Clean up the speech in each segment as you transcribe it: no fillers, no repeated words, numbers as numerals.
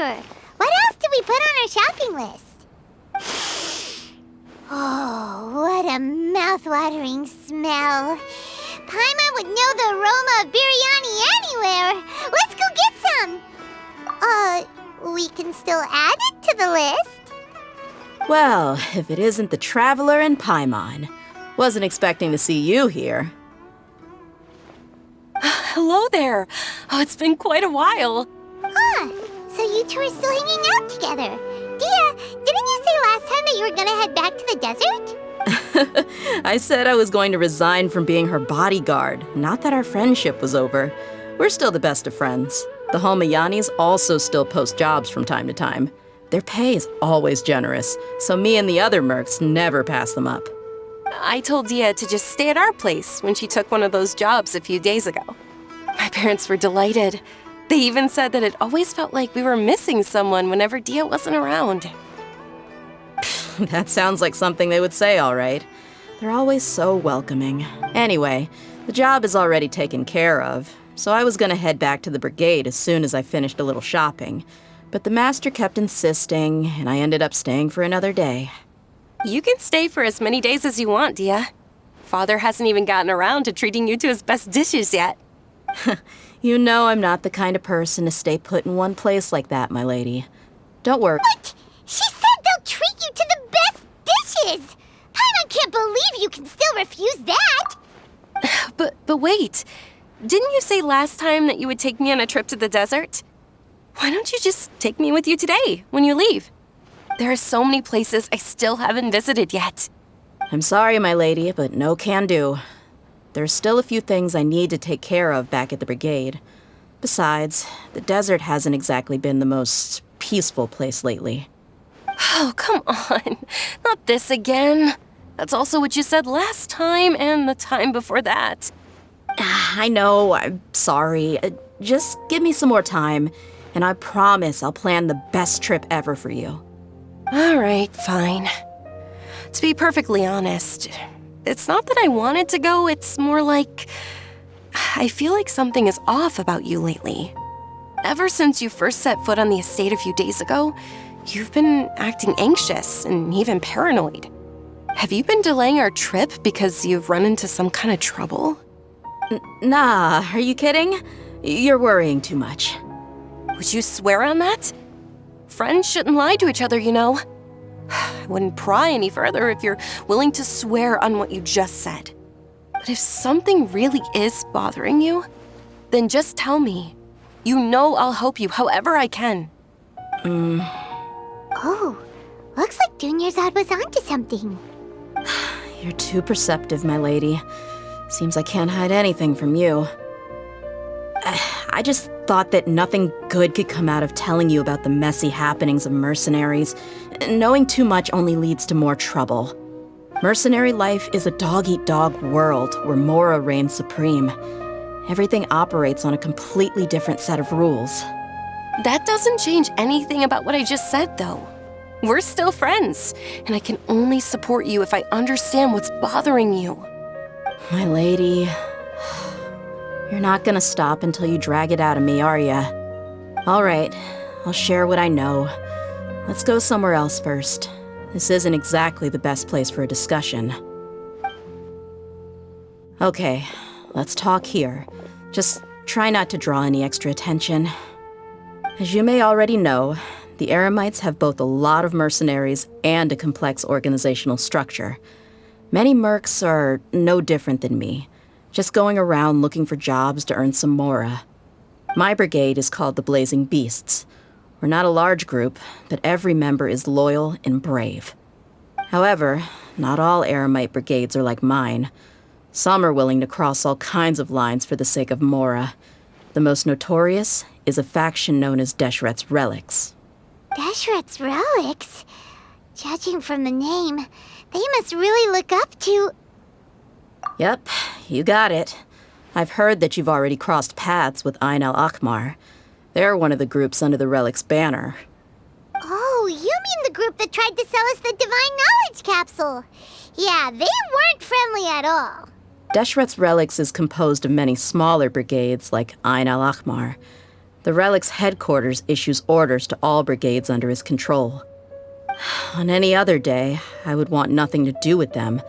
remember. What else did we put on our shopping list? Oh, what a mouth-watering smell. Paimon would know the aroma of biryani anywhere. Let's go get some. We can still add it to the list. Well, if it isn't the Traveler and Paimon. Wasn't expecting to see you here. Hello there. Oh, it's been quite a while. So you two are still hanging out together. Dehya, didn't you say last time that you were gonna head back to the desert? I said I was going to resign from being her bodyguard, not that our friendship was over. We're still the best of friends. The Homayanis also still post jobs from time to time. Their pay is always generous, so me and the other mercs never pass them up. I told Dehya to just stay at our place when she took one of those jobs a few days ago. My parents were delighted. They even said that it always felt like we were missing someone whenever Dehya wasn't around. That sounds like something they would say, all right. They're always so welcoming. Anyway, the job is already taken care of, so I was gonna head back to the brigade as soon as I finished a little shopping. But the master kept insisting, and I ended up staying for another day. You can stay for as many days as you want, Dehya. Father hasn't even gotten around to treating you to his best dishes yet. You know I'm not the kind of person to stay put in one place like that, my lady. Don't worry. What? She said they'll treat you to the best dishes! Paimon can't believe you can still refuse that! But wait. Didn't you say last time that you would take me on a trip to the desert? Why don't you just take me with you today, when you leave? There are so many places I still haven't visited yet. I'm sorry, my lady, but no can do. There's still a few things I need to take care of back at the brigade. Besides, the desert hasn't exactly been the most peaceful place lately. Oh, come on. Not this again. That's also what you said last time and the time before that. I know, I'm sorry. Just give me some more time, and I promise I'll plan the best trip ever for you. All right, fine. To be perfectly honest, it's not that I wanted to go, it's more like I feel like something is off about you lately. Ever since you first set foot on the estate a few days ago, you've been acting anxious and even paranoid. Have you been delaying our trip because you've run into some kind of trouble? Nah, are you kidding? You're worrying too much. Would you swear on that? Friends shouldn't lie to each other, you know. I wouldn't pry any further if you're willing to swear on what you just said. But if something really is bothering you, then just tell me. You know I'll help you however I can. Oh, looks like Dunyarzad was onto something. You're too perceptive, my lady. Seems I can't hide anything from you. I just thought that nothing good could come out of telling you about the messy happenings of mercenaries. Knowing too much only leads to more trouble. Mercenary life is a dog-eat-dog world where Mora reigns supreme. Everything operates on a completely different set of rules. That doesn't change anything about what I just said, though. We're still friends, and I can only support you if I understand what's bothering you. My lady, you're not gonna stop until you drag it out of me, are ya? All right, I'll share what I know. Let's go somewhere else first. This isn't exactly the best place for a discussion. Okay, let's talk here. Just try not to draw any extra attention. As you may already know, the Eremites have both a lot of mercenaries and a complex organizational structure. Many mercs are no different than me, just going around looking for jobs to earn some mora. My brigade is called the Blazing Beasts. We're not a large group, but every member is loyal and brave. However, not all Eremite brigades are like mine. Some are willing to cross all kinds of lines for the sake of mora. The most notorious is a faction known as Deshret's Relics. Deshret's Relics? Judging from the name, they must really look up to... Yep, you got it. I've heard that you've already crossed paths with Ain al-Akmar. They're one of the groups under the Relic's banner. Oh, you mean the group that tried to sell us the Divine Knowledge Capsule? Yeah, they weren't friendly at all. Deshret's Relics is composed of many smaller brigades like Ain al-Akmar. The Relic's headquarters issues orders to all brigades under his control. On any other day, I would want nothing to do with them.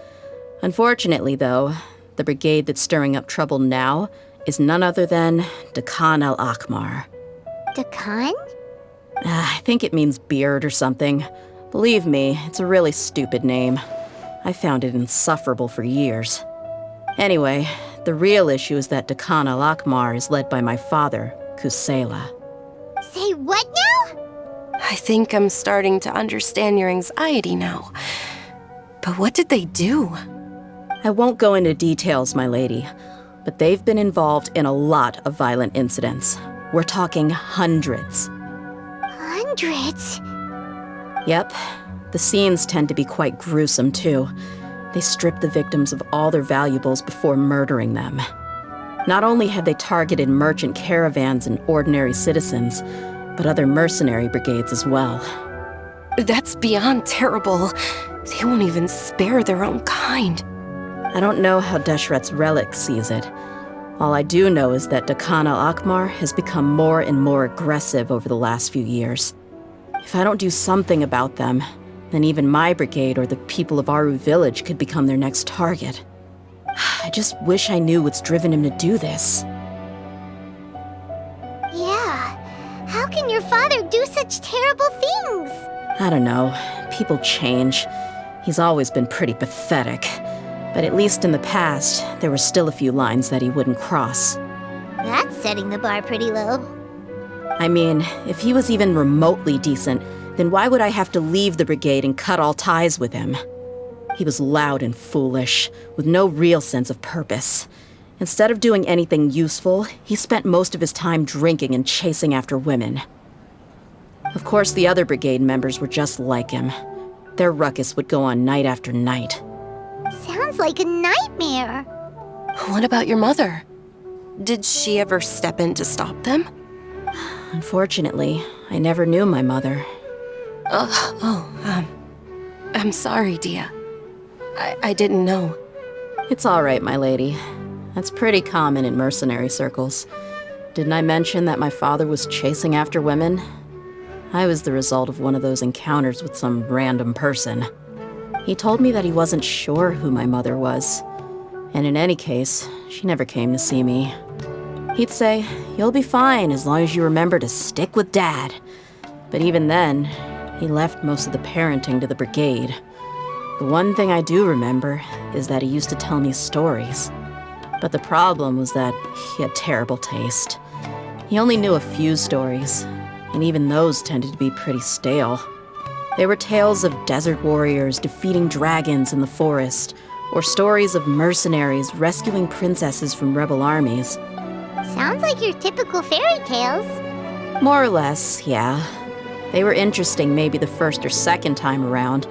Unfortunately, though, the brigade that's stirring up trouble now is none other than Dakan al-Akmar. Dakan? I think it means beard or something. Believe me, it's a really stupid name. I found it insufferable for years. Anyway, the real issue is that Dakan al-Akmar is led by my father, Kusela. Say what now? I think I'm starting to understand your anxiety now. But what did they do? I won't go into details, my lady, but they've been involved in a lot of violent incidents. We're talking hundreds. Hundreds? Yep. The scenes tend to be quite gruesome, too. They strip the victims of all their valuables before murdering them. Not only have they targeted merchant caravans and ordinary citizens, but other mercenary brigades as well. That's beyond terrible. They won't even spare their own kind. I don't know how Deshret's relic sees it. All I do know is that Dakan al-Akmar has become more and more aggressive over the last few years. If I don't do something about them, then even my brigade or the people of Aru village could become their next target. I just wish I knew what's driven him to do this. Yeah. How can your father do such terrible things? I don't know. People change. He's always been pretty pathetic. But at least in the past, there were still a few lines that he wouldn't cross. That's setting the bar pretty low. I mean, if he was even remotely decent, then why would I have to leave the brigade and cut all ties with him? He was loud and foolish, with no real sense of purpose. Instead of doing anything useful, he spent most of his time drinking and chasing after women. Of course, the other brigade members were just like him. Their ruckus would go on night after night. Sounds like a nightmare. What about your mother? Did she ever step in to stop them? Unfortunately, I never knew my mother. I'm sorry, Dehya. I didn't know. It's all right, my lady. That's pretty common in mercenary circles. Didn't I mention that my father was chasing after women? I was the result of one of those encounters with some random person. He told me that he wasn't sure who my mother was. And in any case, she never came to see me. He'd say, "You'll be fine as long as you remember to stick with Dad." But even then, he left most of the parenting to the brigade. The one thing I do remember is that he used to tell me stories. But the problem was that he had terrible taste. He only knew a few stories, and even those tended to be pretty stale. They were tales of desert warriors defeating dragons in the forest, or stories of mercenaries rescuing princesses from rebel armies. Sounds like your typical fairy tales. More or less, yeah. They were interesting maybe the first or second time around,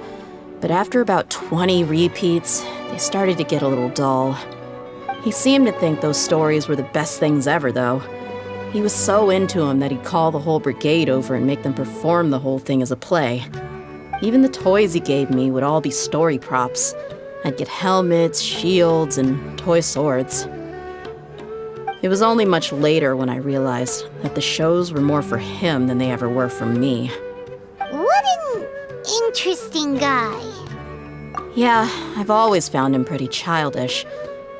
but after about 20 repeats, they started to get a little dull. He seemed to think those stories were the best things ever, though. He was so into them that he'd call the whole brigade over and make them perform the whole thing as a play. Even the toys he gave me would all be story props. I'd get helmets, shields, and toy swords. It was only much later when I realized that the shows were more for him than they ever were for me. What an interesting guy. Yeah, I've always found him pretty childish,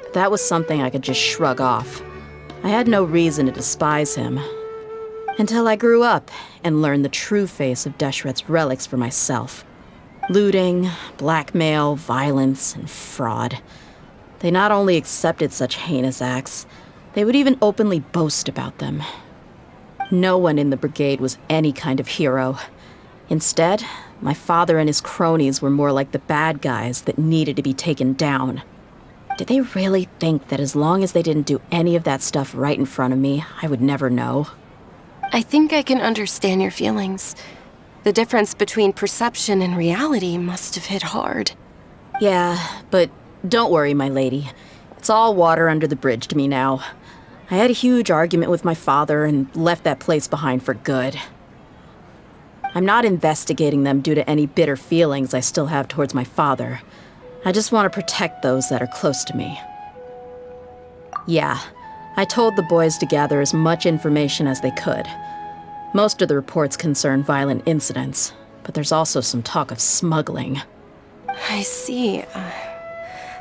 but that was something I could just shrug off. I had no reason to despise him. Until I grew up and learned the true face of Deshret's relics for myself. Looting, blackmail, violence, and fraud. They not only accepted such heinous acts, they would even openly boast about them. No one in the brigade was any kind of hero. Instead, my father and his cronies were more like the bad guys that needed to be taken down. Did they really think that as long as they didn't do any of that stuff right in front of me, I would never know? I think I can understand your feelings. The difference between perception and reality must have hit hard. Yeah, but don't worry, my lady. It's all water under the bridge to me now. I had a huge argument with my father and left that place behind for good. I'm not investigating them due to any bitter feelings I still have towards my father. I just want to protect those that are close to me. Yeah, I told the boys to gather as much information as they could. Most of the reports concern violent incidents, but there's also some talk of smuggling. I see.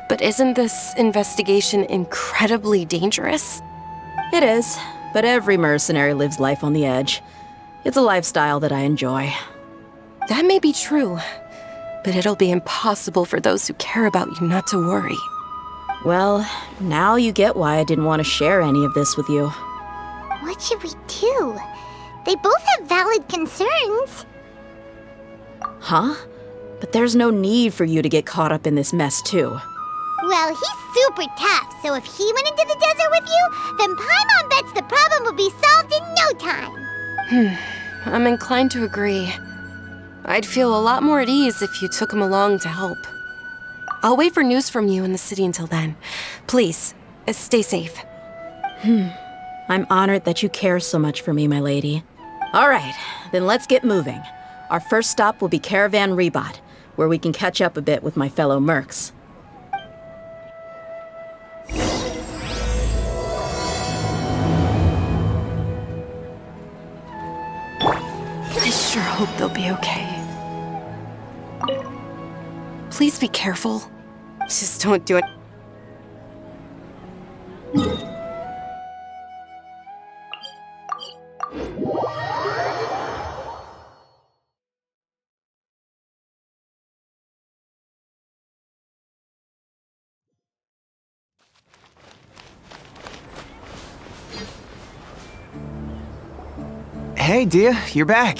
But isn't this investigation incredibly dangerous? It is, but every mercenary lives life on the edge. It's a lifestyle that I enjoy. That may be true, but it'll be impossible for those who care about you not to worry. Well, now you get why I didn't want to share any of this with you. What should we do? They both have valid concerns. Huh? But there's no need for you to get caught up in this mess, too. Well, he's super tough, so if he went into the desert with you, then Paimon bets the problem will be solved in no time. I'm inclined to agree. I'd feel a lot more at ease if you took him along to help. I'll wait for news from you in the city until then. Please, stay safe. I'm honored that you care so much for me, my lady. All right, then let's get moving. Our first stop will be Caravan Rebot, where we can catch up a bit with my fellow mercs. I sure hope they'll be okay. Please be careful. Just don't do it. Hey, Dehya, you're back.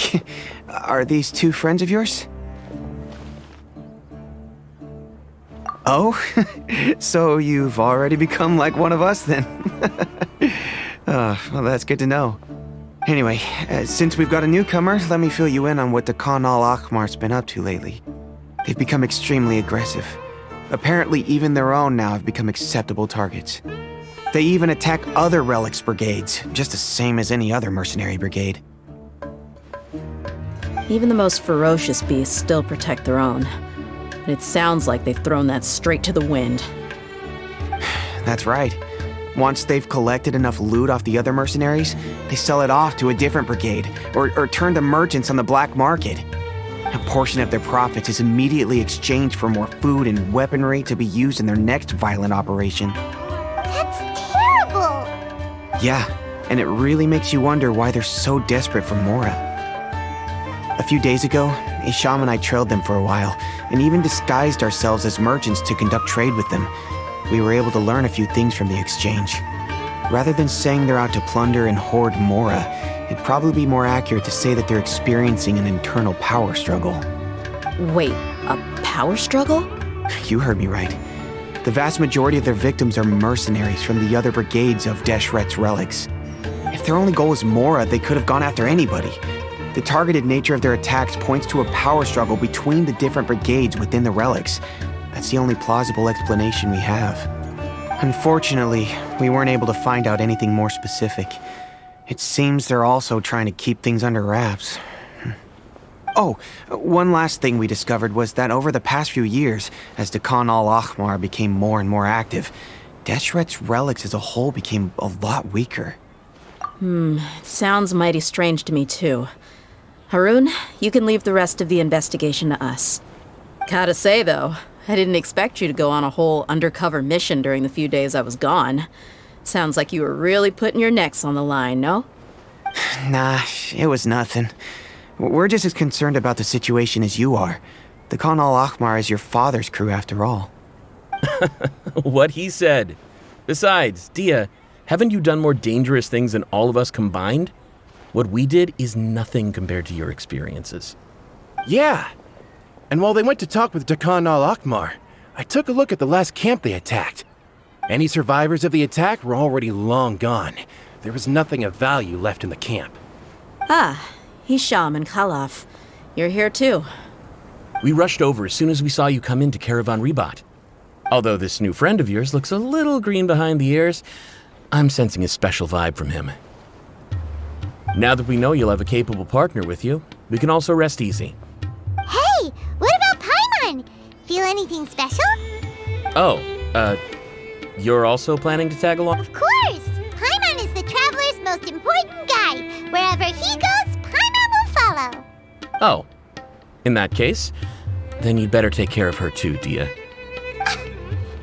Are these two friends of yours? Oh, so you've already become like one of us then? Well, that's good to know. Anyway, since we've got a newcomer, let me fill you in on what the Khan al-Ahmar's been up to lately. They've become extremely aggressive. Apparently, even their own now have become acceptable targets. They even attack other relics brigades, just the same as any other mercenary brigade. Even the most ferocious beasts still protect their own. And it sounds like they've thrown that straight to the wind. That's right. Once they've collected enough loot off the other mercenaries, they sell it off to a different brigade, or turn to merchants on the black market. A portion of their profits is immediately exchanged for more food and weaponry to be used in their next violent operation. That's terrible! Yeah, and it really makes you wonder why they're so desperate for Mora. A few days ago, Isham and I trailed them for a while, and even disguised ourselves as merchants to conduct trade with them. We were able to learn a few things from the exchange. Rather than saying they're out to plunder and hoard Mora, it'd probably be more accurate to say that they're experiencing an internal power struggle. Wait, a power struggle? You heard me right. The vast majority of their victims are mercenaries from the other brigades of Deshret's relics. If their only goal was Mora, they could have gone after anybody. The targeted nature of their attacks points to a power struggle between the different brigades within the relics. That's the only plausible explanation we have. Unfortunately, we weren't able to find out anything more specific. It seems they're also trying to keep things under wraps. Oh, one last thing we discovered was that over the past few years, as the Khan al-Ahmar became more and more active, Deshret's relics as a whole became a lot weaker. It sounds mighty strange to me, too. Harun, you can leave the rest of the investigation to us. Gotta say, though, I didn't expect you to go on a whole undercover mission during the few days I was gone. Sounds like you were really putting your necks on the line, no? Nah, it was nothing. We're just as concerned about the situation as you are. The Khan al-Ahmar is your father's crew, after all. What he said. Besides, Dehya, haven't you done more dangerous things than all of us combined? What we did is nothing compared to your experiences. Yeah. And while they went to talk with Khan al-Ahmar, I took a look at the last camp they attacked. Any survivors of the attack were already long gone. There was nothing of value left in the camp. Ah, Hisham and Khalaf. You're here too. We rushed over as soon as we saw you come into Caravan Rebot. Although this new friend of yours looks a little green behind the ears, I'm sensing a special vibe from him. Now that we know you'll have a capable partner with you, we can also rest easy. Hey, what about Paimon? Feel anything special? Oh, you're also planning to tag along? Of course! Paimon Wherever he goes, Paimon will follow. Oh, in that case, then you'd better take care of her too, Dehya.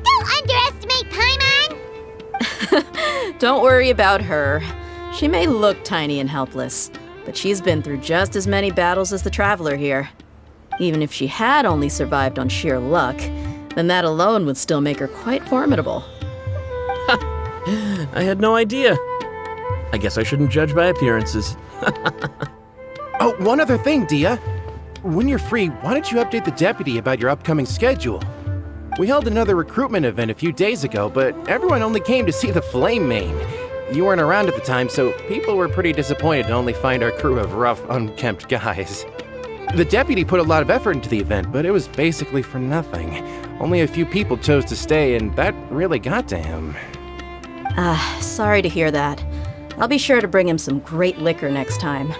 Don't underestimate Paimon! Don't worry about her. She may look tiny and helpless, but she's been through just as many battles as the Traveler here. Even if she had only survived on sheer luck, then that alone would still make her quite formidable. I had no idea. I guess I shouldn't judge by appearances. Oh, one other thing, Dehya. When you're free, why don't you update the deputy about your upcoming schedule? We held another recruitment event a few days ago, but everyone only came to see the Flame Main. You weren't around at the time, so people were pretty disappointed to only find our crew of rough, unkempt guys. The deputy put a lot of effort into the event, but it was basically for nothing. Only a few people chose to stay, and that really got to him. Sorry to hear that. I'll be sure to bring him some great liquor next time.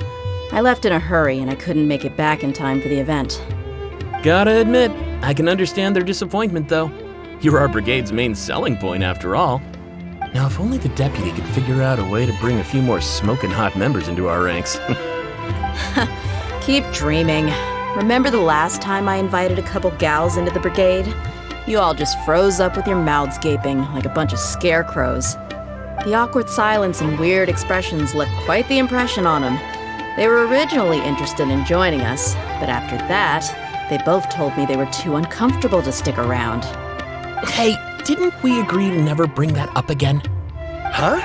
I left in a hurry and I couldn't make it back in time for the event. Gotta admit, I can understand their disappointment, though. You're our brigade's main selling point, after all. Now, if only the deputy could figure out a way to bring a few more smoking hot members into our ranks. Keep dreaming. Remember the last time I invited a couple gals into the brigade? You all just froze up with your mouths gaping like a bunch of scarecrows. The awkward silence and weird expressions left quite the impression on them. They were originally interested in joining us, but after that, they both told me they were too uncomfortable to stick around. Hey, didn't we agree to never bring that up again? Huh?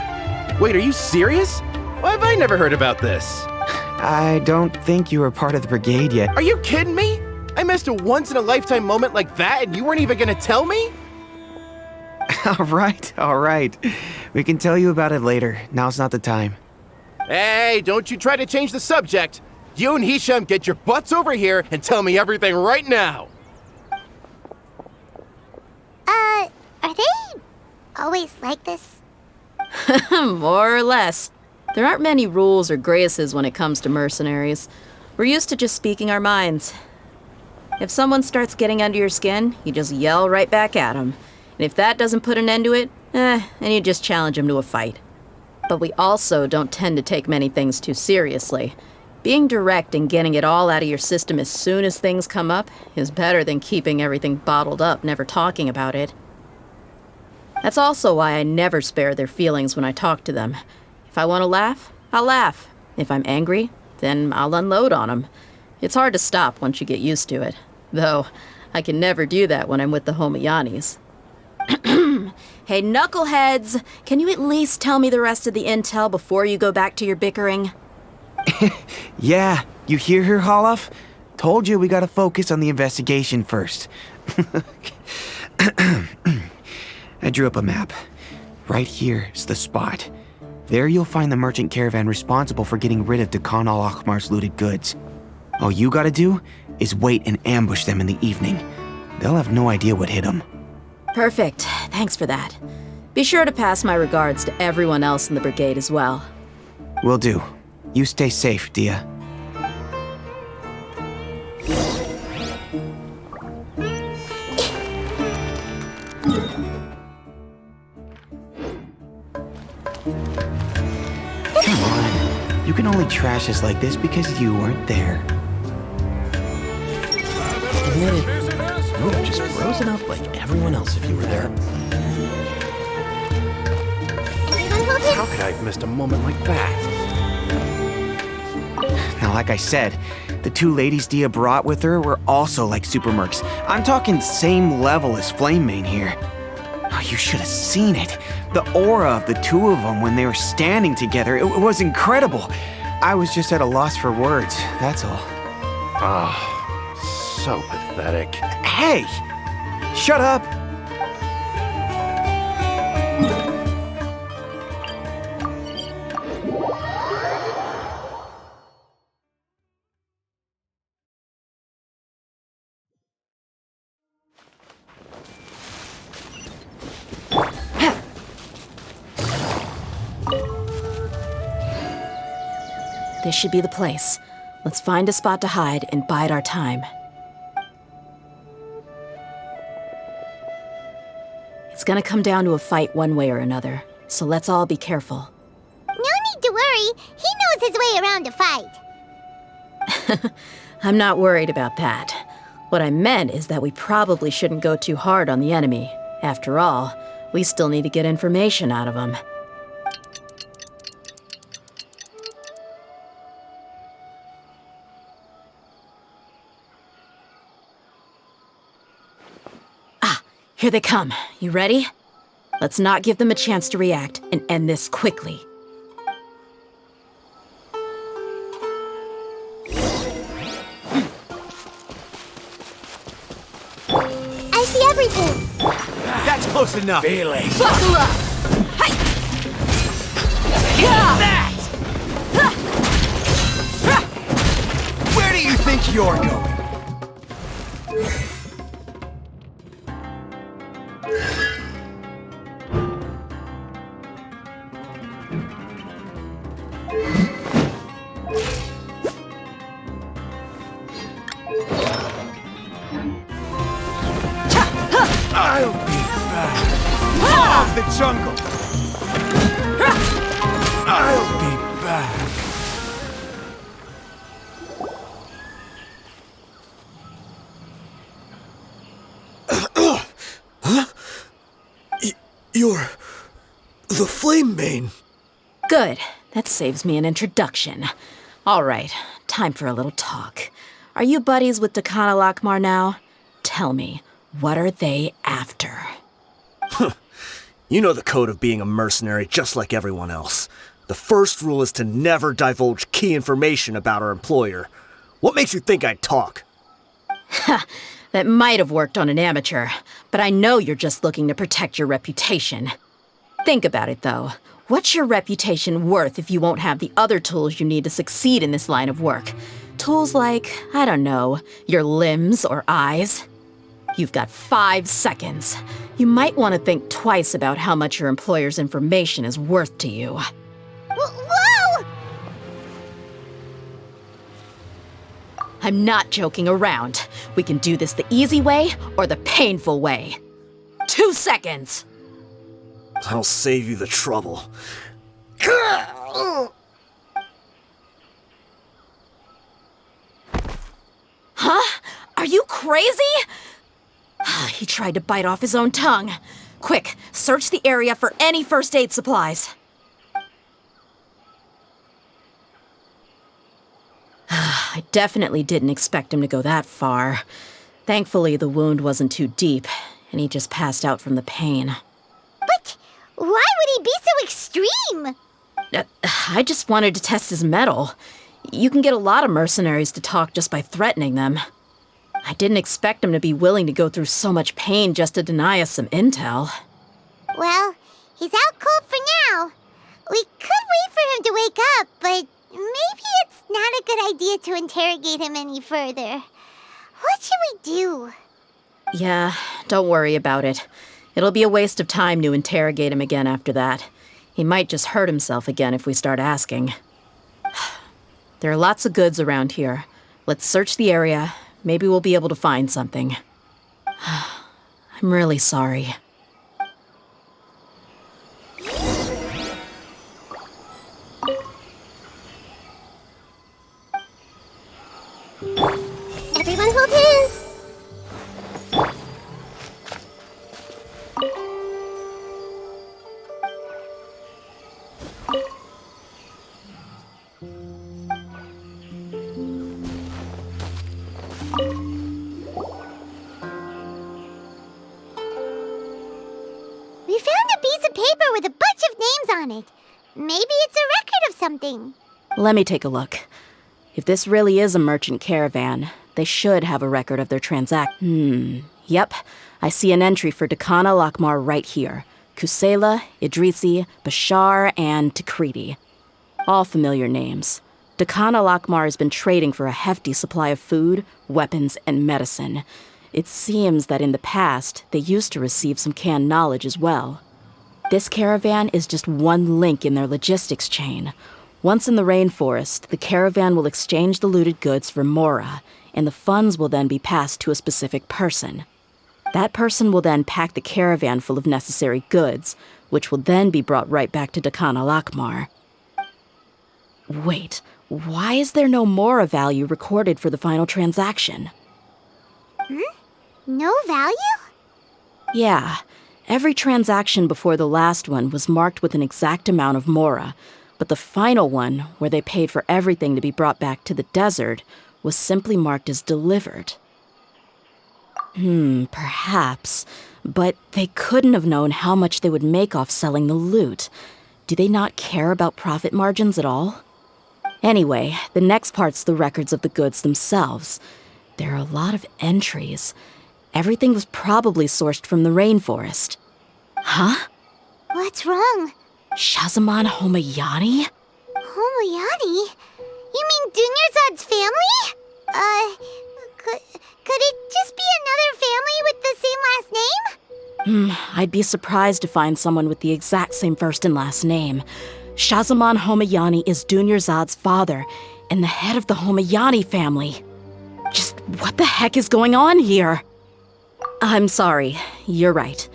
Wait, are you serious? Why have I never heard about this? I don't think you were part of the brigade yet. Are you kidding me? I missed a once-in-a-lifetime moment like that and you weren't even gonna tell me? All right. We can tell you about it later. Now's not the time. Hey, don't you try to change the subject. You and Hisham get your butts over here and tell me everything right now. Are they always like this? More or less. There aren't many rules or graces when it comes to mercenaries. We're used to just speaking our minds. If someone starts getting under your skin, you just yell right back at them. And if that doesn't put an end to it, then you just challenge them to a fight. But we also don't tend to take many things too seriously. Being direct and getting it all out of your system as soon as things come up is better than keeping everything bottled up, never talking about it. That's also why I never spare their feelings when I talk to them. If I want to laugh, I'll laugh. If I'm angry, then I'll unload on them. It's hard to stop once you get used to it. Though, I can never do that when I'm with the Homayanis. Hey, knuckleheads! Can you at least tell me the rest of the intel before you go back to your bickering? Yeah, you hear her, Holloff? Told you we gotta focus on the investigation first. I drew up a map. Right here is the spot. There you'll find the merchant caravan responsible for getting rid of Dakan al-Akhmar's looted goods. All you gotta do is wait and ambush them in the evening. They'll have no idea what hit them. Perfect. Thanks for that. Be sure to pass my regards to everyone else in the brigade as well. Will do. You stay safe, Dehya. Come on. You can only trash us like this because you weren't there. Admit it. You would have just frozen up like everyone else if you were there. How could I have missed a moment like that? Now, like I said, the two ladies Dehya brought with her were also like super mercs. I'm talking same level as Flame Main here. Oh, you should have seen it. The aura of the two of them when they were standing together, it was incredible. I was just at a loss for words, that's all. Oh, so pathetic. Hey! Shut up! This should be the place. Let's find a spot to hide and bide our time. It's gonna come down to a fight one way or another, so let's all be careful. No need to worry. He knows his way around a fight. I'm not worried about that. What I meant is that we probably shouldn't go too hard on the enemy. After all, we still need to get information out of him. Here they come. You ready? Let's not give them a chance to react and end this quickly. I see everything. That's close enough. Feeling. Buckle up! Hi! Where do you think you're going? I'll be back. Law of the jungle. I'll be back. You're the Flame Mane. Good. That saves me an introduction. All right, time for a little talk. Are you buddies with Dakana Lakmar now? Tell me, what are they after? You know the code of being a mercenary just like everyone else. The first rule is to never divulge key information about our employer. What makes you think I'd talk? That might have worked on an amateur, but I know you're just looking to protect your reputation. Think about it, though. What's your reputation worth if you won't have the other tools you need to succeed in this line of work? Tools like, I don't know, your limbs or eyes? You've got 5 seconds. You might want to think twice about how much your employer's information is worth to you. Whoa! I'm not joking around. We can do this the easy way or the painful way. 2 seconds! I'll save you the trouble. Huh? Are you crazy? He tried to bite off his own tongue. Quick, search the area for any first aid supplies. I definitely didn't expect him to go that far. Thankfully, the wound wasn't too deep, and he just passed out from the pain. But why would he be so extreme? I just wanted to test his mettle. You can get a lot of mercenaries to talk just by threatening them. I didn't expect him to be willing to go through so much pain just to deny us some intel. Well, he's out cold for now. We could wait for him to wake up, but maybe it's not a good idea to interrogate him any further. What should we do? Yeah, don't worry about it. It'll be a waste of time to interrogate him again after that. He might just hurt himself again if we start asking. There are lots of goods around here. Let's search the area. Maybe we'll be able to find something. I'm really sorry. Everyone hold hands. We found a piece of paper with a bunch of names on it. Maybe it's a record of something. Let me take a look. If this really is a merchant caravan, they should have a record of their Yep, I see an entry for Dakana Lakmar right here. Kusela, Idrisi, Bashar, and Takriti. All familiar names. Dakana Lakmar has been trading for a hefty supply of food, weapons, and medicine. It seems that in the past, they used to receive some canned knowledge as well. This caravan is just one link in their logistics chain. Once in the rainforest, the caravan will exchange the looted goods for mora, and the funds will then be passed to a specific person. That person will then pack the caravan full of necessary goods, which will then be brought right back to Dakana Lakmar. Wait, why is there no Mora value recorded for the final transaction? No value? Yeah, every transaction before the last one was marked with an exact amount of Mora, but the final one, where they paid for everything to be brought back to the desert, was simply marked as delivered. Perhaps, but they couldn't have known how much they would make off selling the loot. Do they not care about profit margins at all? Anyway, the next part's the records of the goods themselves. There are a lot of entries. Everything was probably sourced from the rainforest. Huh? What's wrong? Shazamon Homayani? Homayani? You mean Dunyarzad's family? Could it just be another family with the same last name? I'd be surprised to find someone with the exact same first and last name. Shazamon Homayani is Dunyarzad's father, and the head of the Homayani family. Just what the heck is going on here? I'm sorry, you're right.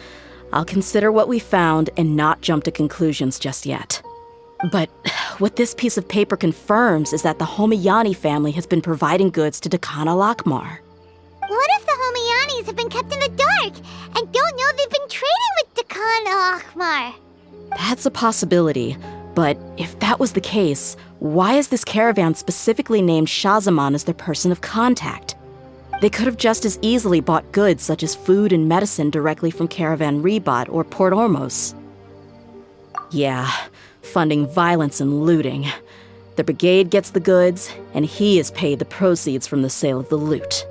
I'll consider what we found and not jump to conclusions just yet. But what this piece of paper confirms is that the Homayani family has been providing goods to Dakan al-Akmar. What if the Homayanis have been kept in the dark and don't know they've been trading with Dakan al-Akmar? That's a possibility, but if that was the case, why is this caravan specifically named Shazamon as their person of contact? They could have just as easily bought goods such as food and medicine directly from Caravan Ribat or Port Ormos. Yeah, funding violence and looting. The brigade gets the goods, and he is paid the proceeds from the sale of the loot.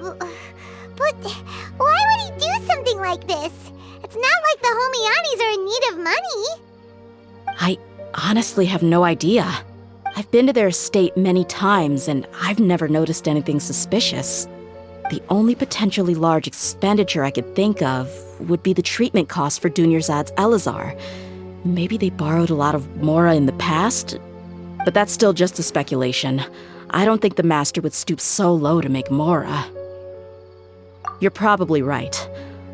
But why would he do something like this? It's not like the Homayanis are in need of money. I honestly have no idea. I've been to their estate many times, and I've never noticed anything suspicious. The only potentially large expenditure I could think of would be the treatment costs for Dunyarzad's Elazar. Maybe they borrowed a lot of Mora in the past? But that's still just a speculation. I don't think the master would stoop so low to make Mora. You're probably right.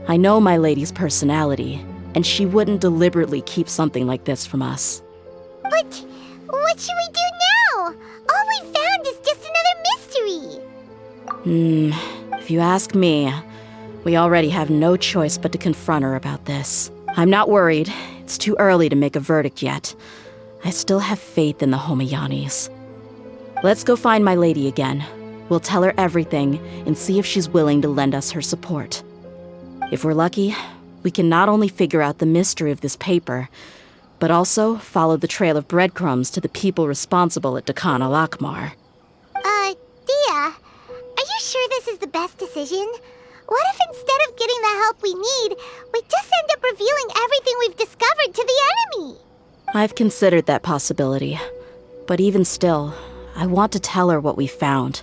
I know my lady's personality, and she wouldn't deliberately keep something like this from us. But what should we do now? All we found is just another mystery. If you ask me, we already have no choice but to confront her about this. I'm not worried. It's too early to make a verdict yet. I still have faith in the Homayanis. Let's go find my lady again. We'll tell her everything and see if she's willing to lend us her support. If we're lucky, we can not only figure out the mystery of this paper, but also follow the trail of breadcrumbs to the people responsible at Dakan al-Akmar. Dehya, are you sure this is the best decision? What if instead of getting the help we need, we just end up revealing everything we've discovered to the enemy? I've considered that possibility. But even still, I want to tell her what we found.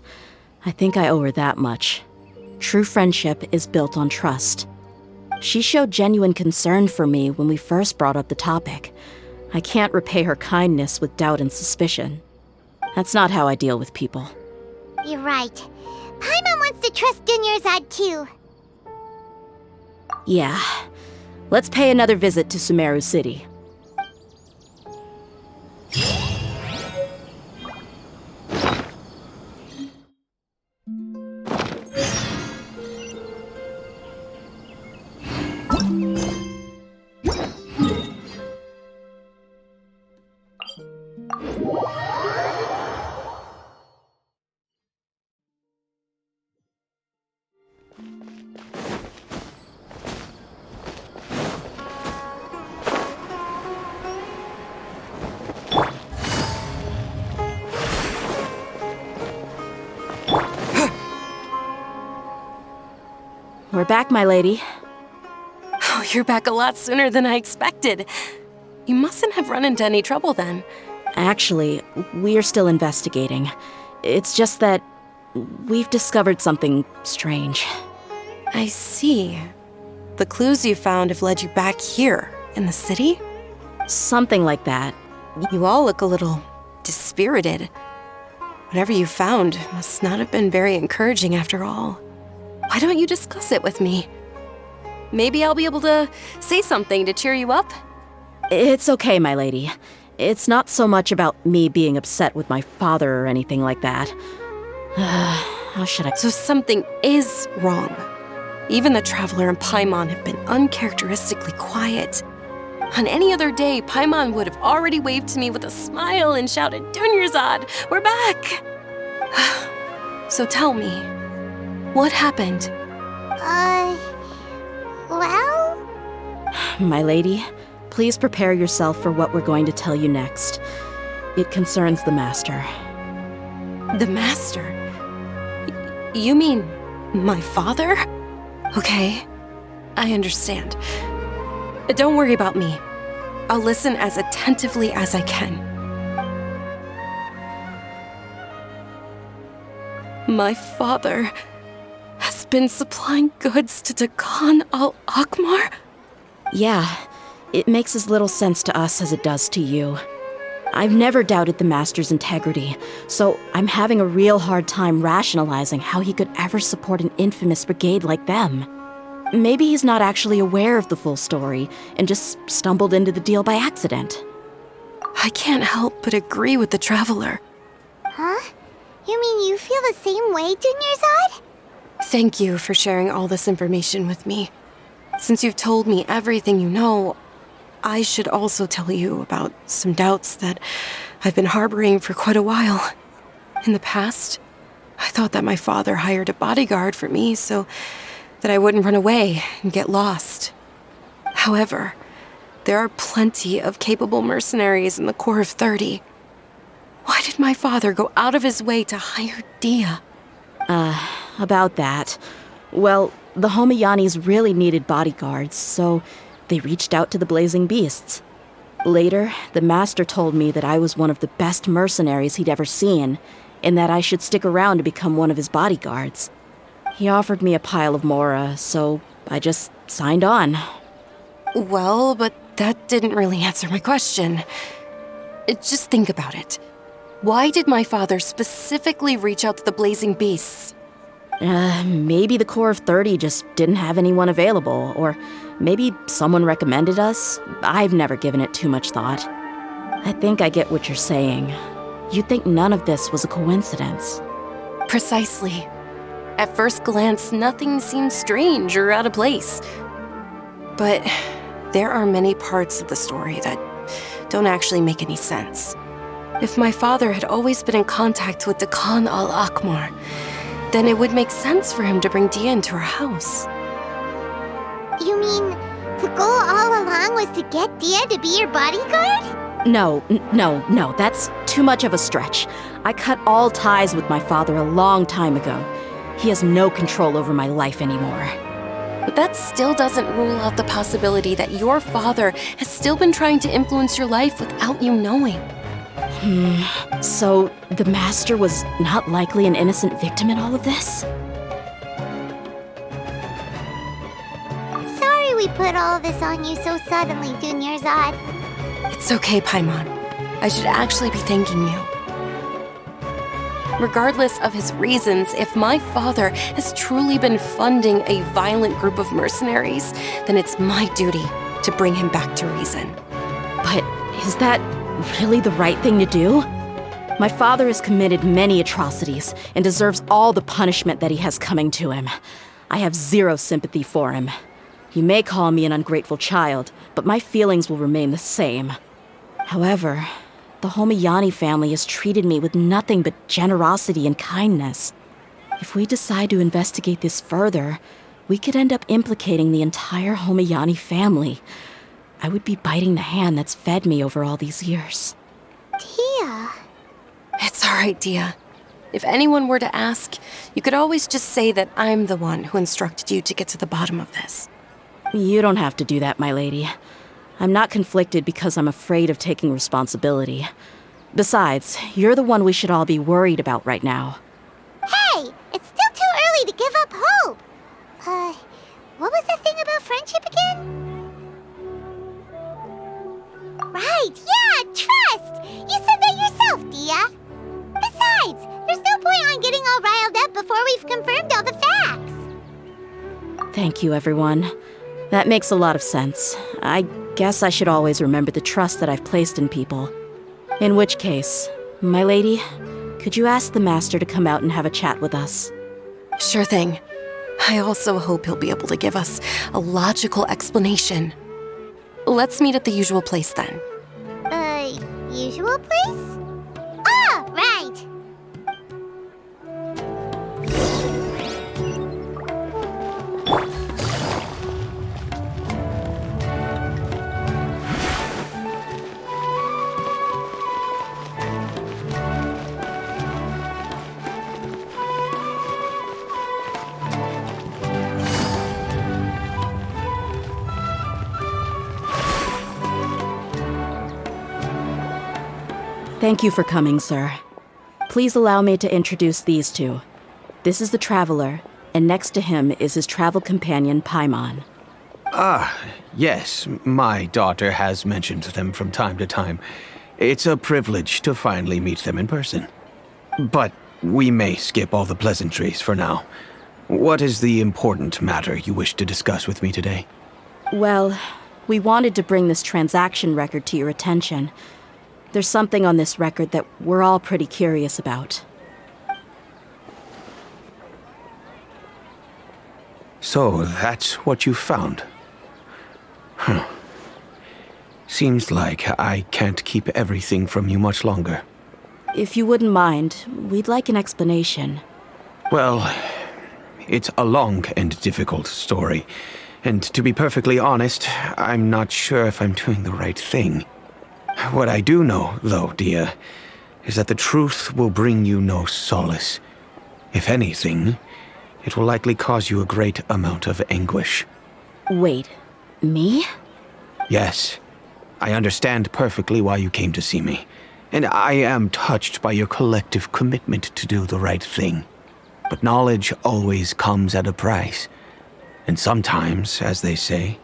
I think I owe her that much. True friendship is built on trust. She showed genuine concern for me when we first brought up the topic. I can't repay her kindness with doubt and suspicion. That's not how I deal with people. You're right. Paimon wants to trust Dunyarzad too. Yeah. Let's pay another visit to Sumeru City. We're back, my lady. Oh, you're back a lot sooner than I expected. You mustn't have run into any trouble then. Actually, we're still investigating. It's just that we've discovered something strange. I see. The clues you found have led you back here, in the city? Something like that. You all look a little dispirited. Whatever you found must not have been very encouraging after all. Why don't you discuss it with me? Maybe I'll be able to say something to cheer you up? It's okay, my lady. It's not so much about me being upset with my father or anything like that. How should I... So something is wrong. Even the Traveler and Paimon have been uncharacteristically quiet. On any other day, Paimon would have already waved to me with a smile and shouted, Dunyarzad, we're back! So tell me, what happened? Well? My lady, please prepare yourself for what we're going to tell you next. It concerns the Master. The Master? You mean my father? Okay, I understand. Don't worry about me. I'll listen as attentively as I can. My father has been supplying goods to Dakan al-Akmar? Yeah, it makes as little sense to us as it does to you. I've never doubted the Master's integrity, so I'm having a real hard time rationalizing how he could ever support an infamous brigade like them. Maybe he's not actually aware of the full story and just stumbled into the deal by accident. I can't help but agree with the Traveler. Huh? You mean you feel the same way, Dunyarzad? Thank you for sharing all this information with me. Since you've told me everything you know, I should also tell you about some doubts that I've been harboring for quite a while. In the past, I thought that my father hired a bodyguard for me so that I wouldn't run away and get lost. However, there are plenty of capable mercenaries in the Corps of 30. Why did my father go out of his way to hire Dehya? About that. Well, the Homayanis really needed bodyguards, so they reached out to the Blazing Beasts. Later, the Master told me that I was one of the best mercenaries he'd ever seen, and that I should stick around to become one of his bodyguards. He offered me a pile of mora, so I just signed on. Well, but that didn't really answer my question. Just think about it. Why did my father specifically reach out to the Blazing Beasts? Maybe the Corps of 30 just didn't have anyone available, or maybe someone recommended us. I've never given it too much thought. I think I get what you're saying. You think none of this was a coincidence. Precisely. At first glance, nothing seemed strange or out of place. But there are many parts of the story that don't actually make any sense. If my father had always been in contact with Dakan al-Akmar, then it would make sense for him to bring Dehya into our house. You mean the goal all along was to get Dehya to be your bodyguard? No, that's too much of a stretch. I cut all ties with my father a long time ago. He has no control over my life anymore. But that still doesn't rule out the possibility that your father has still been trying to influence your life without you knowing. So the Master was not likely an innocent victim in all of this? Sorry we put all this on you so suddenly, Dunyarzad. It's okay, Paimon. I should actually be thanking you. Regardless of his reasons, if my father has truly been funding a violent group of mercenaries, then it's my duty to bring him back to reason. But is that really the right thing to do? My father has committed many atrocities and deserves all the punishment that he has coming to him. I have zero sympathy for him. You may call me an ungrateful child, but my feelings will remain the same. However, the Homayani family has treated me with nothing but generosity and kindness. If we decide to investigate this further, we could end up implicating the entire Homayani family. I would be biting the hand that's fed me over all these years. Dehya. It's all right, Dehya. If anyone were to ask, you could always just say that I'm the one who instructed you to get to the bottom of this. You don't have to do that, my lady. I'm not conflicted because I'm afraid of taking responsibility. Besides, you're the one we should all be worried about right now. Hey, it's still too early to give up hope. What was that thing about friendship again? Right, yeah, trust! You said that yourself, Dehya. Besides, there's no point on getting all riled up before we've confirmed all the facts. Thank you, everyone. That makes a lot of sense. I guess I should always remember the trust that I've placed in people. In which case, my lady, could you ask the master to come out and have a chat with us? Sure thing. I also hope he'll be able to give us a logical explanation. Let's meet at the usual place then. Usual place? Ah, right! Thank you for coming, sir. Please allow me to introduce these two. This is the traveler, and next to him is his travel companion, Paimon. Yes, my daughter has mentioned them from time to time. It's a privilege to finally meet them in person. But we may skip all the pleasantries for now. What is the important matter you wish to discuss with me today? Well, we wanted to bring this transaction record to your attention. There's something on this record that we're all pretty curious about. So, that's what you found? Huh. Seems like I can't keep everything from you much longer. If you wouldn't mind, we'd like an explanation. Well, it's a long and difficult story. And to be perfectly honest, I'm not sure if I'm doing the right thing. What I do know, though, Dehya, is that the truth will bring you no solace. If anything, it will likely cause you a great amount of anguish. Wait, me? Yes, I understand perfectly why you came to see me, and I am touched by your collective commitment to do the right thing. But knowledge always comes at a price, and sometimes, as they say,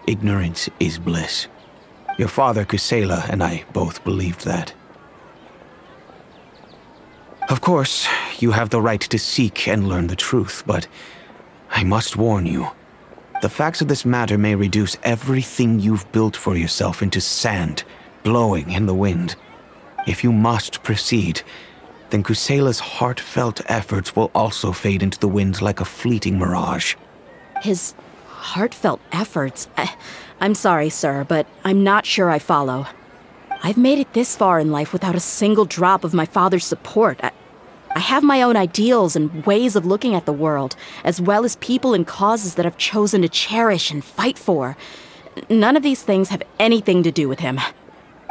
ignorance is bliss. Your father, Kusela, and I both believed that. Of course, you have the right to seek and learn the truth, but I must warn you. The facts of this matter may reduce everything you've built for yourself into sand, blowing in the wind. If you must proceed, then Kusela's heartfelt efforts will also fade into the wind like a fleeting mirage. His heartfelt efforts? I'm sorry, sir, but I'm not sure I follow. I've made it this far in life without a single drop of my father's support. I have my own ideals and ways of looking at the world, as well as people and causes that I've chosen to cherish and fight for. None of these things have anything to do with him.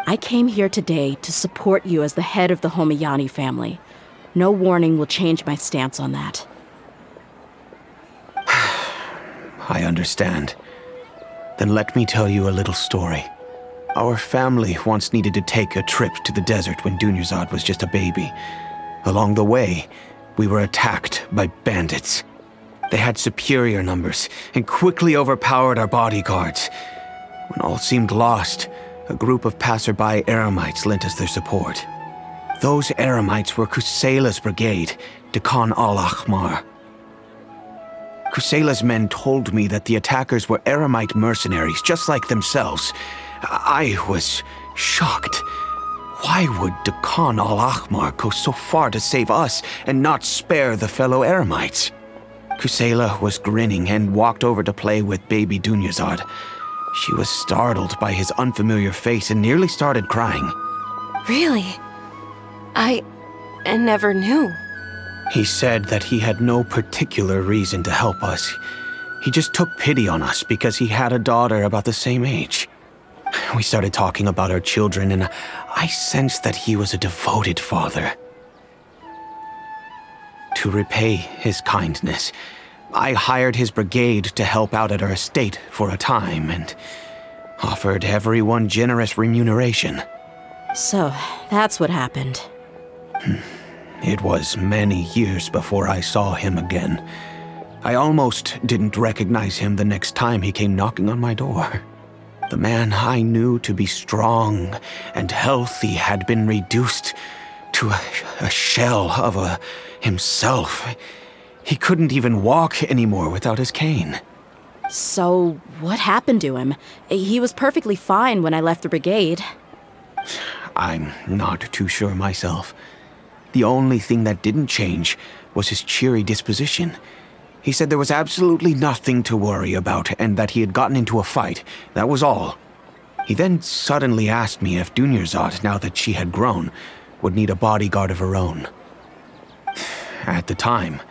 I came here today to support you as the head of the Homayani family. No warning will change my stance on that. I understand. Then let me tell you a little story. Our family once needed to take a trip to the desert when Dunyarzad was just a baby. Along the way, we were attacked by bandits. They had superior numbers and quickly overpowered our bodyguards. When all seemed lost, a group of passerby Eremites lent us their support. Those Eremites were Kusela's brigade, Dehya al-Ahmar. Kusela's men told me that the attackers were Eremite mercenaries, just like themselves. I was shocked. Why would Dehya al-Ahmar go so far to save us and not spare the fellow Eremites? Kusela was grinning and walked over to play with baby Dunyarzad. She was startled by his unfamiliar face and nearly started crying. Really? I never knew. He said that he had no particular reason to help us. He just took pity on us because he had a daughter about the same age. We started talking about our children, and I sensed that he was a devoted father. To repay his kindness, I hired his brigade to help out at our estate for a time and offered everyone generous remuneration. So, that's what happened. It was many years before I saw him again. I almost didn't recognize him the next time he came knocking on my door. The man I knew to be strong and healthy had been reduced to a shell of himself. He couldn't even walk anymore without his cane. So, what happened to him? He was perfectly fine when I left the brigade. I'm not too sure myself. The only thing that didn't change was his cheery disposition. He said there was absolutely nothing to worry about and that he had gotten into a fight. That was all. He then suddenly asked me if Dunyarzad, now that she had grown, would need a bodyguard of her own. At the time,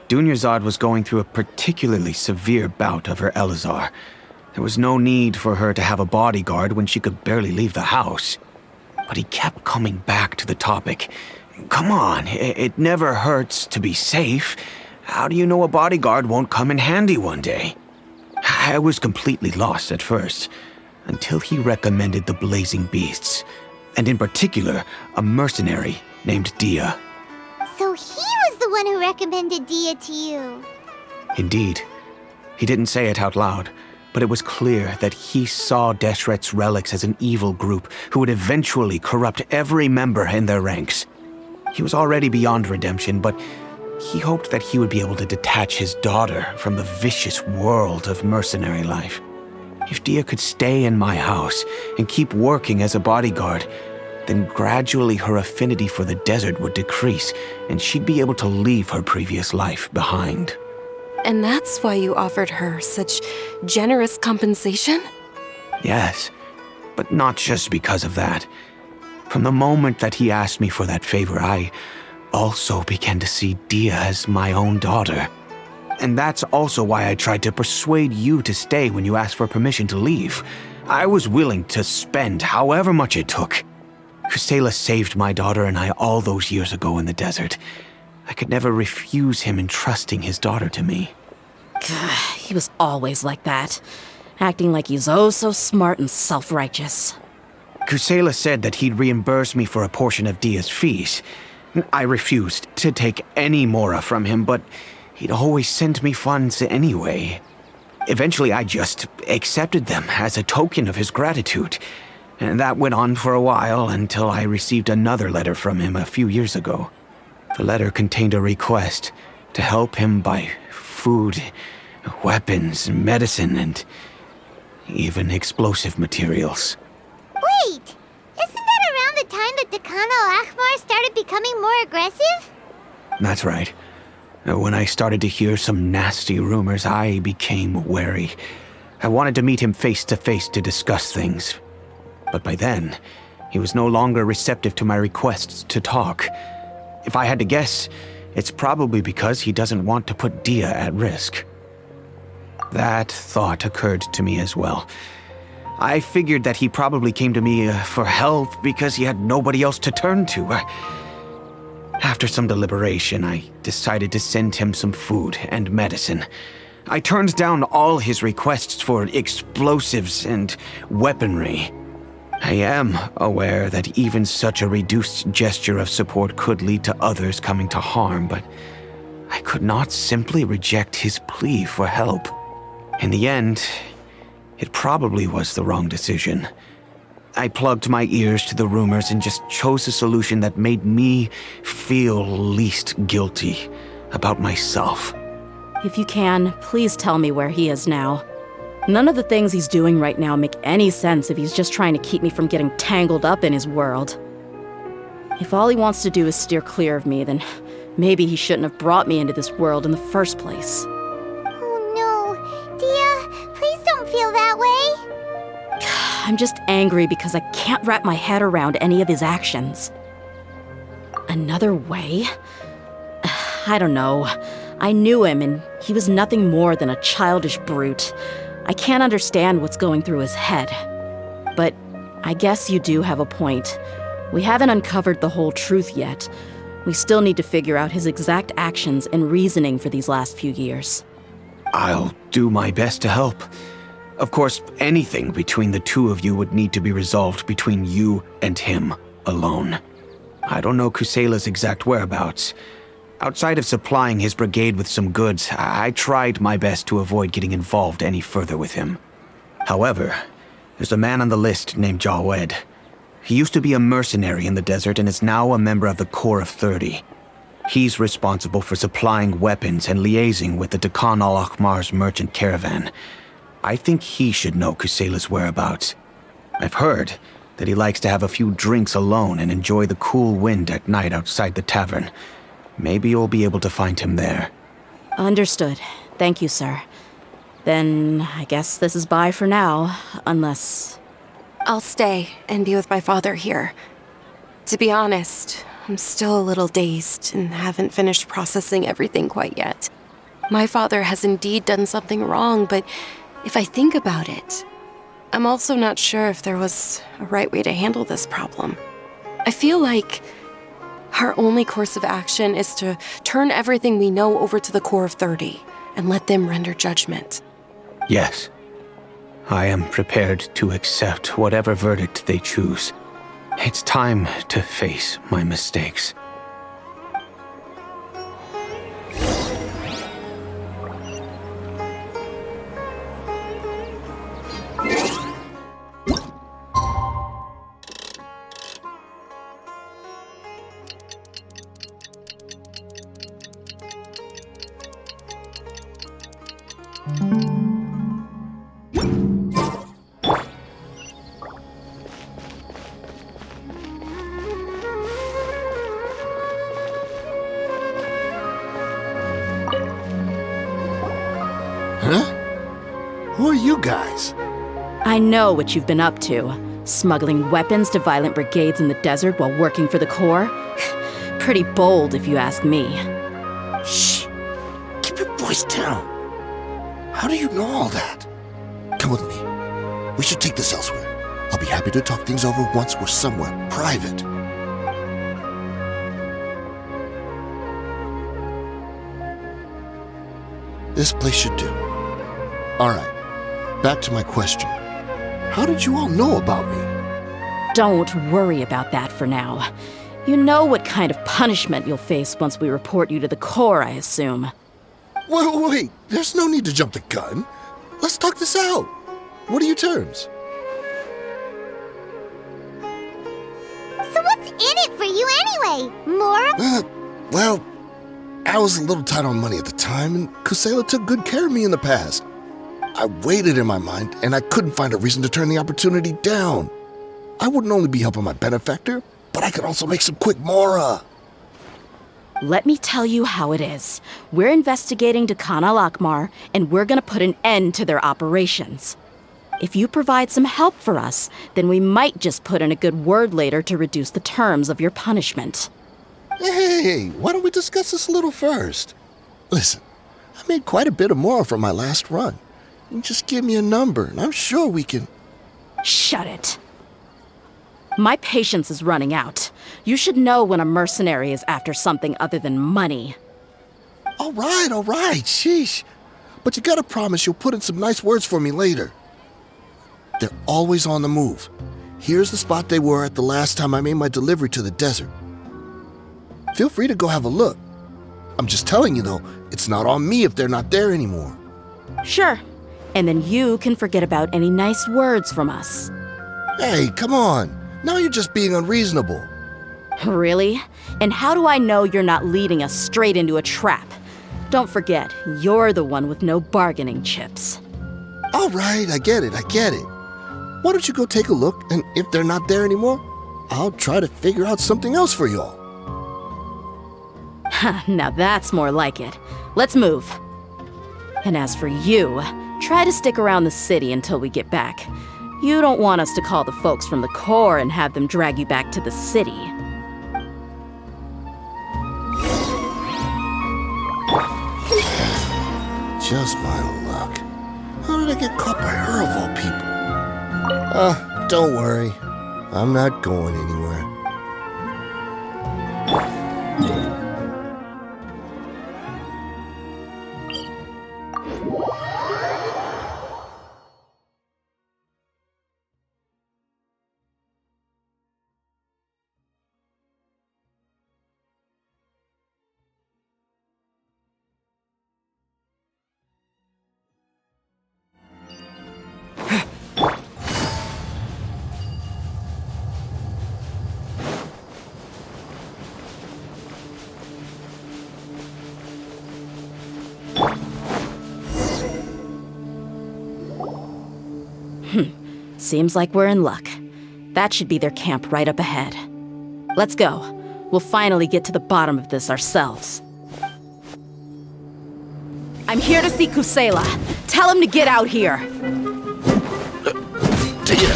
Dunyarzad was going through a particularly severe bout of her Elazar. There was no need for her to have a bodyguard when she could barely leave the house. But he kept coming back to the topic. Come on, it never hurts to be safe. How do you know a bodyguard won't come in handy one day? I was completely lost at first, until he recommended the Blazing Beasts, and in particular, a mercenary named Dehya. So he was the one who recommended Dehya to you. Indeed. He didn't say it out loud, but it was clear that he saw Deshret's relics as an evil group who would eventually corrupt every member in their ranks. He was already beyond redemption, but he hoped that he would be able to detach his daughter from the vicious world of mercenary life. If Dehya could stay in my house and keep working as a bodyguard, then gradually her affinity for the desert would decrease, and she'd be able to leave her previous life behind. And that's why you offered her such generous compensation? Yes, but not just because of that. From the moment that he asked me for that favor, I also began to see Dehya as my own daughter. And that's also why I tried to persuade you to stay when you asked for permission to leave. I was willing to spend however much it took. Kusela saved my daughter and I all those years ago in the desert. I could never refuse him entrusting his daughter to me. He was always like that, acting like he's oh so smart and self-righteous. Kusela said that he'd reimburse me for a portion of Dehya's fees. I refused to take any mora from him, but he'd always send me funds anyway. Eventually, I just accepted them as a token of his gratitude. And that went on for a while until I received another letter from him a few years ago. The letter contained a request to help him buy food, weapons, medicine, and even explosive materials. Wait! Isn't that around the time that Dakan al-Ahmar started becoming more aggressive? That's right. When I started to hear some nasty rumors, I became wary. I wanted to meet him face to face to discuss things. But by then, he was no longer receptive to my requests to talk. If I had to guess, it's probably because he doesn't want to put Dehya at risk. That thought occurred to me as well. I figured that he probably came to me for help because he had nobody else to turn to. After some deliberation, I decided to send him some food and medicine. I turned down all his requests for explosives and weaponry. I am aware that even such a reduced gesture of support could lead to others coming to harm, but I could not simply reject his plea for help. In the end, it probably was the wrong decision. I plugged my ears to the rumors and just chose a solution that made me feel least guilty about myself. If you can, please tell me where he is now. None of the things he's doing right now make any sense if he's just trying to keep me from getting tangled up in his world. If all he wants to do is steer clear of me, then maybe he shouldn't have brought me into this world in the first place. Oh no, Dehya, please don't feel that way. I'm just angry because I can't wrap my head around any of his actions. Another way? I don't know. I knew him, and he was nothing more than a childish brute. I can't understand what's going through his head. But I guess you do have a point. We haven't uncovered the whole truth yet. We still need to figure out his exact actions and reasoning for these last few years. I'll do my best to help. Of course, anything between the two of you would need to be resolved between you and him alone. I don't know Kusela's exact whereabouts. Outside of supplying his brigade with some goods, I tried my best to avoid getting involved any further with him. However, there's a man on the list named Jawed. He used to be a mercenary in the desert and is now a member of the Corps of 30. He's responsible for supplying weapons and liaising with the Dakan al-Ahmar's merchant caravan. I think he should know Kusela's whereabouts. I've heard that he likes to have a few drinks alone and enjoy the cool wind at night outside the tavern. Maybe you'll be able to find him there. Understood. Thank you, sir. Then I guess this is bye for now, unless... I'll stay and be with my father here. To be honest, I'm still a little dazed and haven't finished processing everything quite yet. My father has indeed done something wrong, but if I think about it, I'm also not sure if there was a right way to handle this problem. I feel like our only course of action is to turn everything we know over to the core of 30 and let them render judgment. Yes. I am prepared to accept whatever verdict they choose. It's time to face my mistakes. Who are you guys? I know what you've been up to. Smuggling weapons to violent brigades in the desert while working for the Corps? Pretty bold, if you ask me. Shh! Keep your voice down. How do you know all that? Come with me. We should take this elsewhere. I'll be happy to talk things over once we're somewhere private. This place should do. All right. Back to my question. How did you all know about me? Don't worry about that for now. You know what kind of punishment you'll face once we report you to the Corps, I assume. Wait. There's no need to jump the gun. Let's talk this out. What are your terms? So what's in it for you anyway? More? Well, I was a little tight on money at the time, and Kusela took good care of me in the past. I weighed it in my mind, and I couldn't find a reason to turn the opportunity down. I wouldn't only be helping my benefactor, but I could also make some quick mora. Let me tell you how it is. We're investigating Dehya al-Akmar, and we're gonna put an end to their operations. If you provide some help for us, then we might just put in a good word later to reduce the terms of your punishment. Hey, why don't we discuss this a little first? Listen, I made quite a bit of mora from my last run. You just give me a number, and I'm sure we can... Shut it. My patience is running out. You should know when a mercenary is after something other than money. All right, sheesh. But you gotta promise you'll put in some nice words for me later. They're always on the move. Here's the spot they were at the last time I made my delivery to the desert. Feel free to go have a look. I'm just telling you, though, it's not on me if they're not there anymore. Sure. And then you can forget about any nice words from us. Hey, come on. Now you're just being unreasonable. Really? And how do I know you're not leading us straight into a trap? Don't forget, you're the one with no bargaining chips. All right, I get it. Why don't you go take a look, and if they're not there anymore, I'll try to figure out something else for y'all. Now that's more like it. Let's move. And as for you, try to stick around the city until we get back. You don't want us to call the folks from the Corps and have them drag you back to the city. Just my luck. How did I get caught by her of all people? Don't worry. I'm not going anywhere. Seems like we're in luck. That should be their camp right up ahead. Let's go. We'll finally get to the bottom of this ourselves. I'm here to see Kusela. Tell him to get out here. Dehya,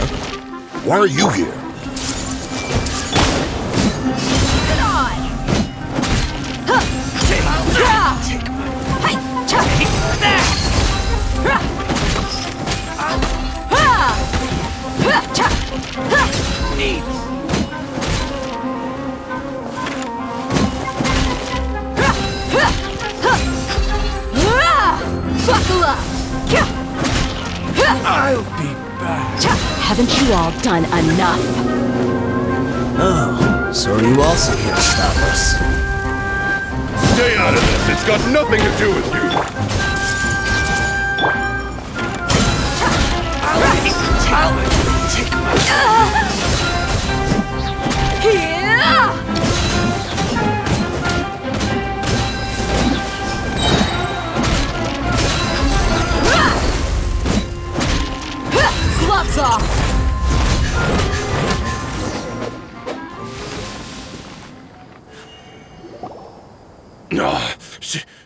why are you here? Get on! Take that! Buckle up! I'll be back. Haven't you all done enough? Oh, so are you also here to stop us? Stay out of this. It's got nothing to do with you. I'll take my... Gloves off!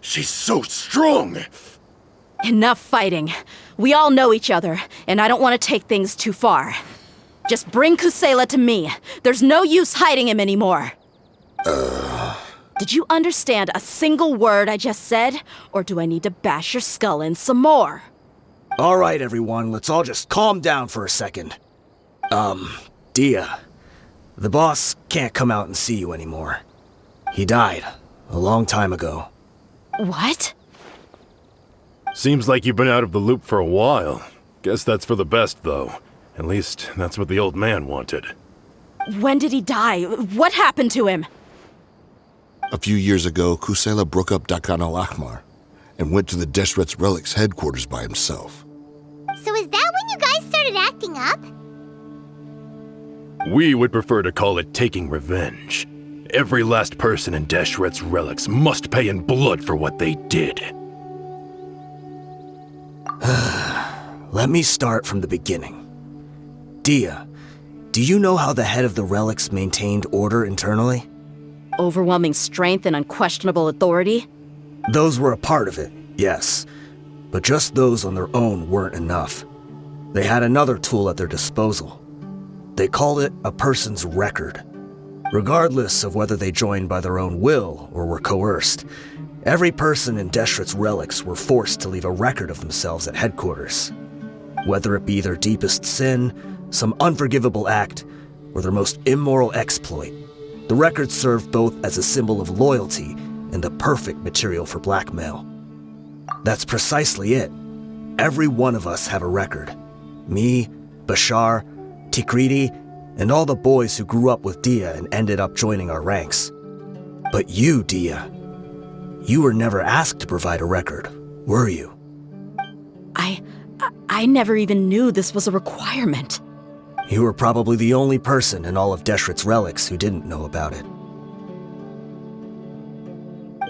She's so strong. Enough fighting. We all know each other, and I don't want to take things too far. Just bring Kusela to me. There's no use hiding him anymore. Did you understand a single word I just said? Or do I need to bash your skull in some more? All right, everyone, let's all just calm down for a second. Dehya, the boss can't come out and see you anymore. He died a long time ago. What? Seems like you've been out of the loop for a while. Guess that's for the best, though. At least, that's what the old man wanted. When did he die? What happened to him? A few years ago, Kusela broke up Dakan al-Ahmar and went to the Deshret's Relics headquarters by himself. So is that when you guys started acting up? We would prefer to call it taking revenge. Every last person in Deshret's Relics must pay in blood for what they did. Let me start from the beginning. Dehya, do you know how the head of the Relics maintained order internally? Overwhelming strength and unquestionable authority? Those were a part of it, yes. But just those on their own weren't enough. They had another tool at their disposal. They called it a person's record. Regardless of whether they joined by their own will or were coerced, every person in Deshret's Relics were forced to leave a record of themselves at headquarters. Whether it be their deepest sin, some unforgivable act, or their most immoral exploit, the record served both as a symbol of loyalty and the perfect material for blackmail. That's precisely it. Every one of us have a record. Me, Bashar, Tikriti, and all the boys who grew up with Dehya and ended up joining our ranks. But you, Dehya, you were never asked to provide a record, were you? I never even knew this was a requirement. You were probably the only person in all of Deshret's Relics who didn't know about it.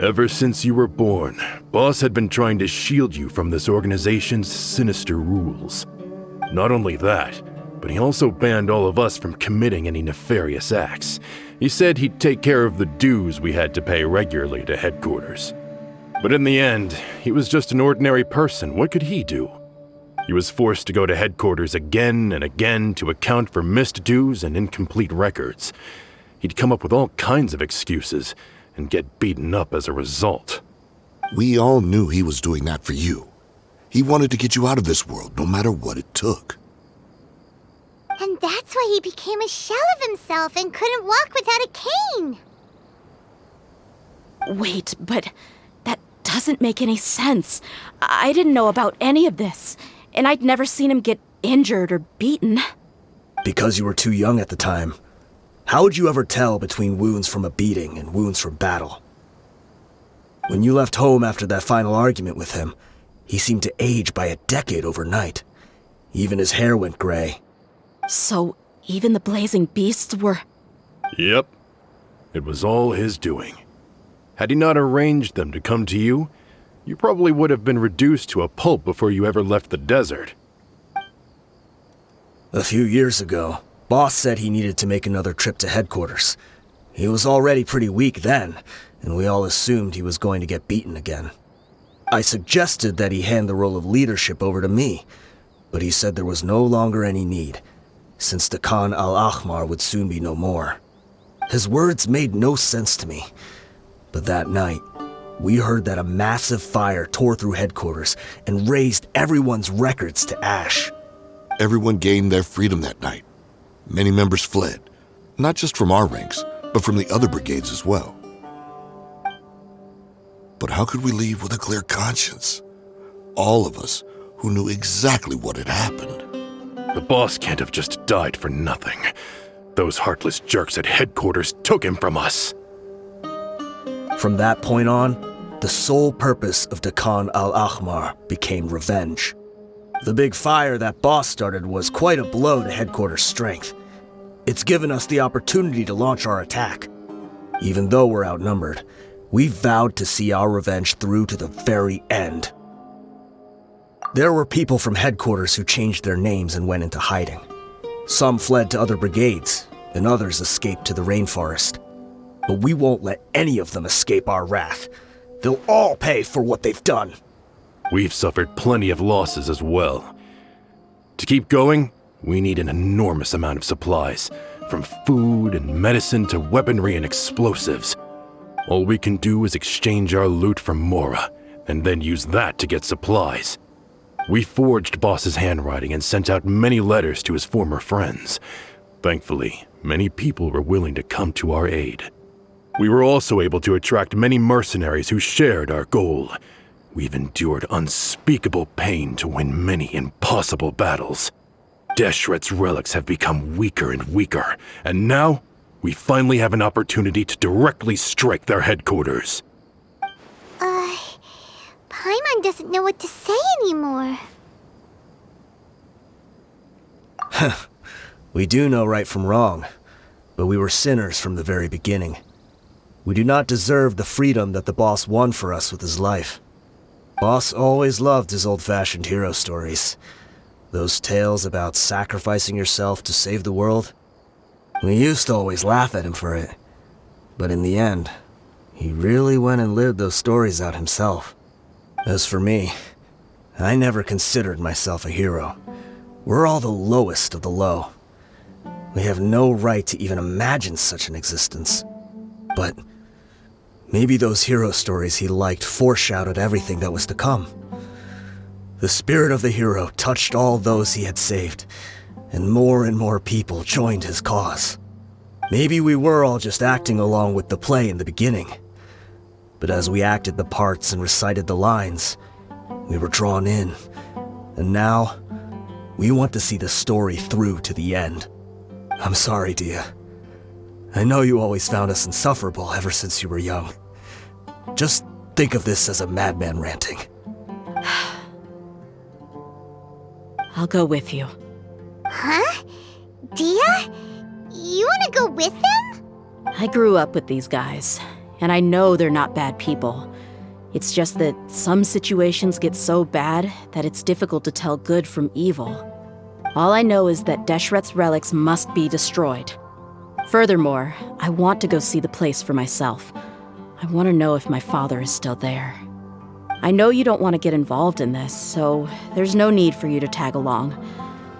Ever since you were born, Boss had been trying to shield you from this organization's sinister rules. Not only that, but he also banned all of us from committing any nefarious acts. He said he'd take care of the dues we had to pay regularly to headquarters. But in the end, he was just an ordinary person. What could he do? He was forced to go to headquarters again and again to account for missed dues and incomplete records. He'd come up with all kinds of excuses and get beaten up as a result. We all knew he was doing that for you. He wanted to get you out of this world, no matter what it took. And that's why he became a shell of himself and couldn't walk without a cane. Wait, but that doesn't make any sense. I didn't know about any of this, and I'd never seen him get injured or beaten. Because you were too young at the time. How would you ever tell between wounds from a beating and wounds from battle? When you left home after that final argument with him, he seemed to age by a decade overnight. Even his hair went gray. So, even the blazing beasts were... Yep. It was all his doing. Had he not arranged them to come to you, you probably would have been reduced to a pulp before you ever left the desert. A few years ago, Boss said he needed to make another trip to headquarters. He was already pretty weak then, and we all assumed he was going to get beaten again. I suggested that he hand the role of leadership over to me, but he said there was no longer any need, since the Khan al-Ahmar would soon be no more. His words made no sense to me, but that night, we heard that a massive fire tore through headquarters and razed everyone's records to ash. Everyone gained their freedom that night. Many members fled, not just from our ranks, but from the other brigades as well. But how could we leave with a clear conscience? All of us who knew exactly what had happened. The boss can't have just died for nothing. Those heartless jerks at headquarters took him from us. From that point on, the sole purpose of the Khan al-Ahmar became revenge. The big fire that boss started was quite a blow to headquarters' strength. It's given us the opportunity to launch our attack. Even though we're outnumbered, we vowed to see our revenge through to the very end. There were people from headquarters who changed their names and went into hiding. Some fled to other brigades, and others escaped to the rainforest. But we won't let any of them escape our wrath. They'll all pay for what they've done. We've suffered plenty of losses as well. To keep going, we need an enormous amount of supplies, from food and medicine to weaponry and explosives. All we can do is exchange our loot from Mora, and then use that to get supplies. We forged Boss's handwriting and sent out many letters to his former friends. Thankfully, many people were willing to come to our aid. We were also able to attract many mercenaries who shared our goal. We've endured unspeakable pain to win many impossible battles. Deshret's relics have become weaker and weaker, and now we finally have an opportunity to directly strike their headquarters. Paimon doesn't know what to say anymore. We do know right from wrong, but we were sinners from the very beginning. We do not deserve the freedom that the boss won for us with his life. Boss always loved his old-fashioned hero stories. Those tales about sacrificing yourself to save the world. We used to always laugh at him for it. But in the end, he really went and lived those stories out himself. As for me, I never considered myself a hero. We're all the lowest of the low. We have no right to even imagine such an existence. But maybe those hero stories he liked foreshadowed everything that was to come. The spirit of the hero touched all those he had saved, and more people joined his cause. Maybe we were all just acting along with the play in the beginning. But as we acted the parts and recited the lines, we were drawn in. And now, we want to see the story through to the end. I'm sorry, Dehya. I know you always found us insufferable ever since you were young. Just think of this as a madman ranting. I'll go with you. Huh? Dehya? You want to go with them? I grew up with these guys, and I know they're not bad people. It's just that some situations get so bad that it's difficult to tell good from evil. All I know is that Deshret's relics must be destroyed. Furthermore, I want to go see the place for myself. I want to know if my father is still there. I know you don't want to get involved in this, so there's no need for you to tag along.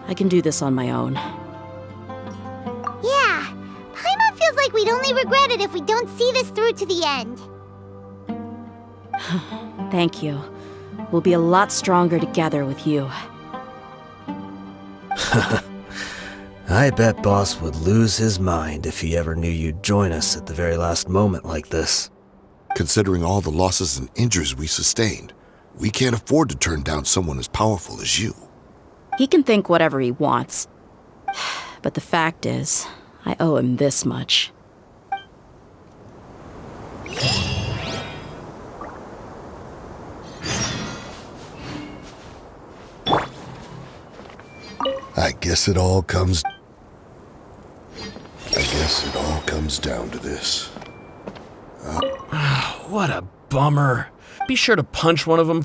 I can do this on my own. Yeah, Paimon feels like we'd only regret it if we don't see this through to the end. Thank you. We'll be a lot stronger together with you. I bet Boss would lose his mind if he ever knew you'd join us at the very last moment like this. Considering all the losses and injuries we sustained, we can't afford to turn down someone as powerful as you. He can think whatever he wants. But the fact is, I owe him this much. I guess it all comes down to this. What a bummer. Be sure to punch one of them.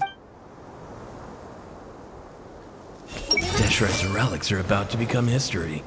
Deshret's relics are about to become history.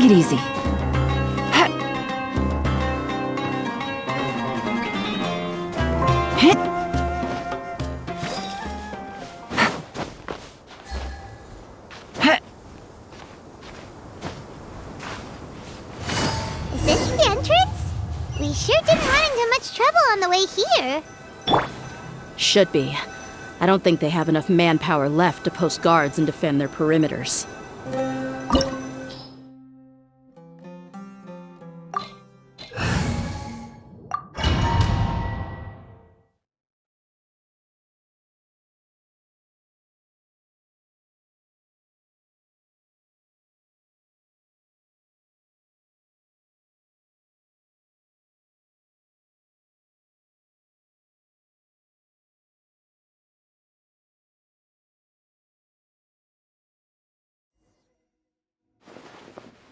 it easy. Hit. Is this the entrance? We sure didn't run into much trouble on the way here. Should be. I don't think they have enough manpower left to post guards and defend their perimeters.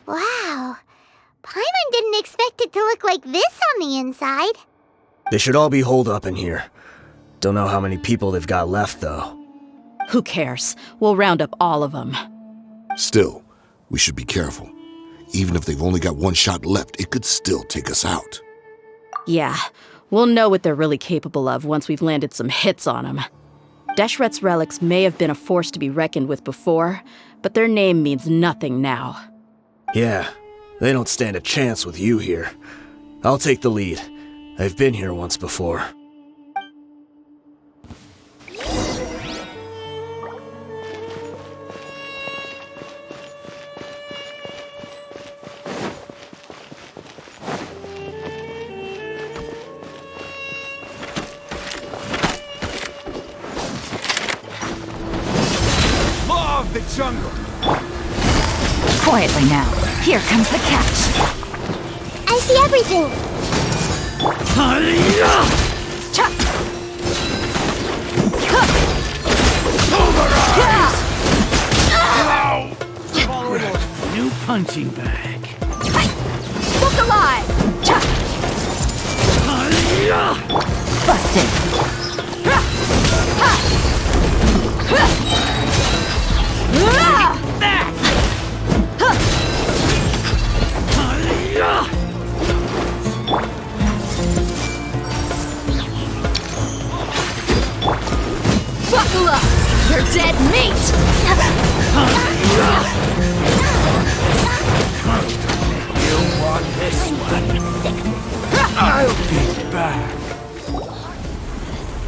Wow. Paimon didn't expect it to look like this on the inside. They should all be holed up in here. Don't know how many people they've got left, though. Who cares? We'll round up all of them. Still, we should be careful. Even if they've only got one shot left, it could still take us out. Yeah, we'll know what they're really capable of once we've landed some hits on them. Deshret's relics may have been a force to be reckoned with before, but their name means nothing now. Yeah, they don't stand a chance with you here. I'll take the lead. I've been here once before. Law of the jungle! Quietly now. Here comes the catch. I see everything. Cha! New punching bag. Look alive! Cha! Busted. Buckle up! You're dead meat! You want this one? I'll be back.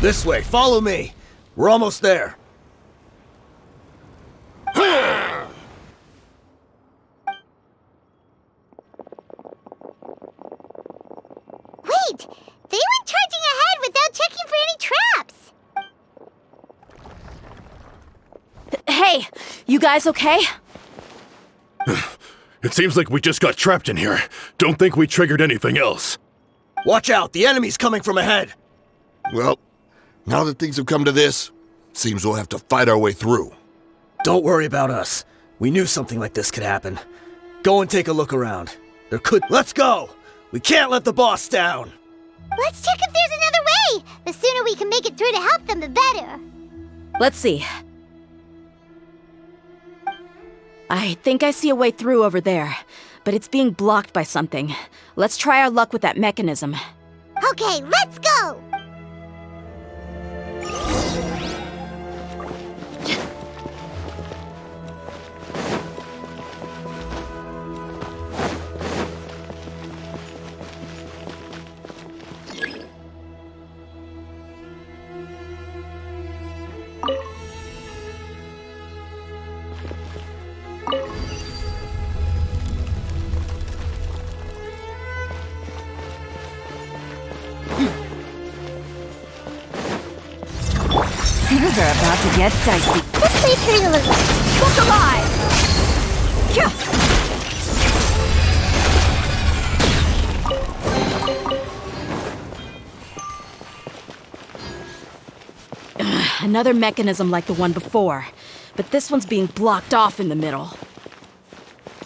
This way, follow me. We're almost there. Wait! They went charging ahead without checking for any traps! Hey, you guys okay? It seems like we just got trapped in here. Don't think we triggered anything else. Watch out, the enemy's coming from ahead. Well, now that things have come to this, seems we'll have to fight our way through. Don't worry about us. We knew something like this could happen. Go and take a look around. Let's go! We can't let the boss down! Let's check if there's another way! The sooner we can make it through to help them, the better. Let's see. I think I see a way through over there, but it's being blocked by something. Let's try our luck with that mechanism. Okay, let's go! Things are about to get dicey. Let's leave here a little. Look alive! Phew. Another mechanism like the one before, but this one's being blocked off in the middle.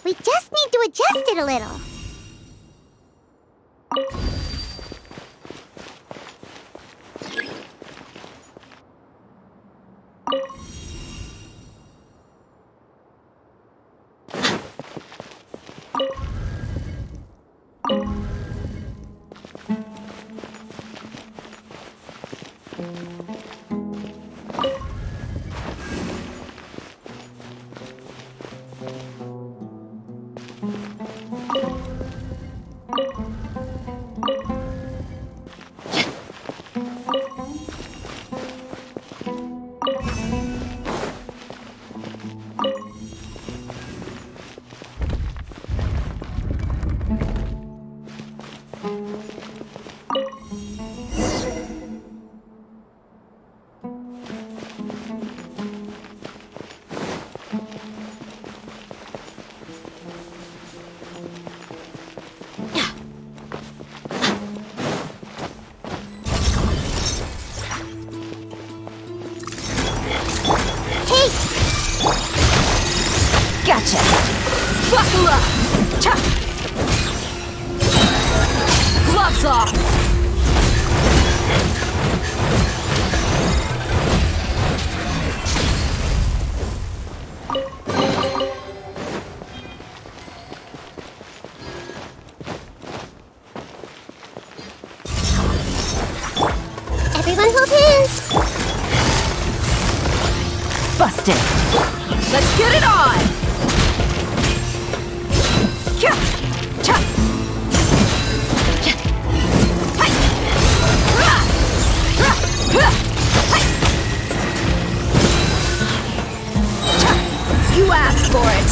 We just need to adjust it a little. Gotcha! Buckle up! Cha! Gloves off! Everyone hold hands. Busted! Let's get it on! Cha! Cha! Hi! Ra! Ra! Ra! Hi! Cha! You asked for it!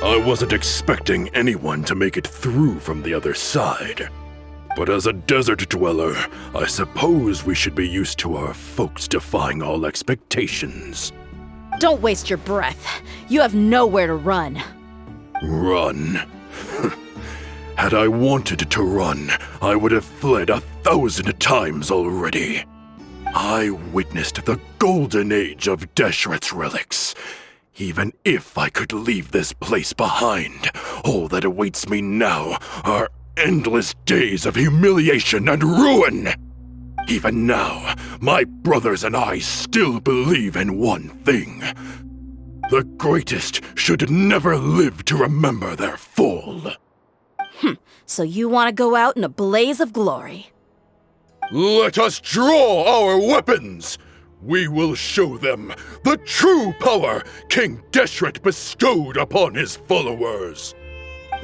I wasn't expecting anyone to make it through from the other side. But as a desert dweller, I suppose we should be used to our folks defying all expectations. Don't waste your breath. You have nowhere to run. Run? Had I wanted to run, I would have fled 1,000 times already. I witnessed the golden age of Deshret's relics. Even if I could leave this place behind, all that awaits me now are endless days of humiliation and ruin. Even now, my brothers and I still believe in one thing. The greatest should never live to remember their fall. So you want to go out in a blaze of glory? Let us draw our weapons! We will show them the true power King Deshret bestowed upon his followers.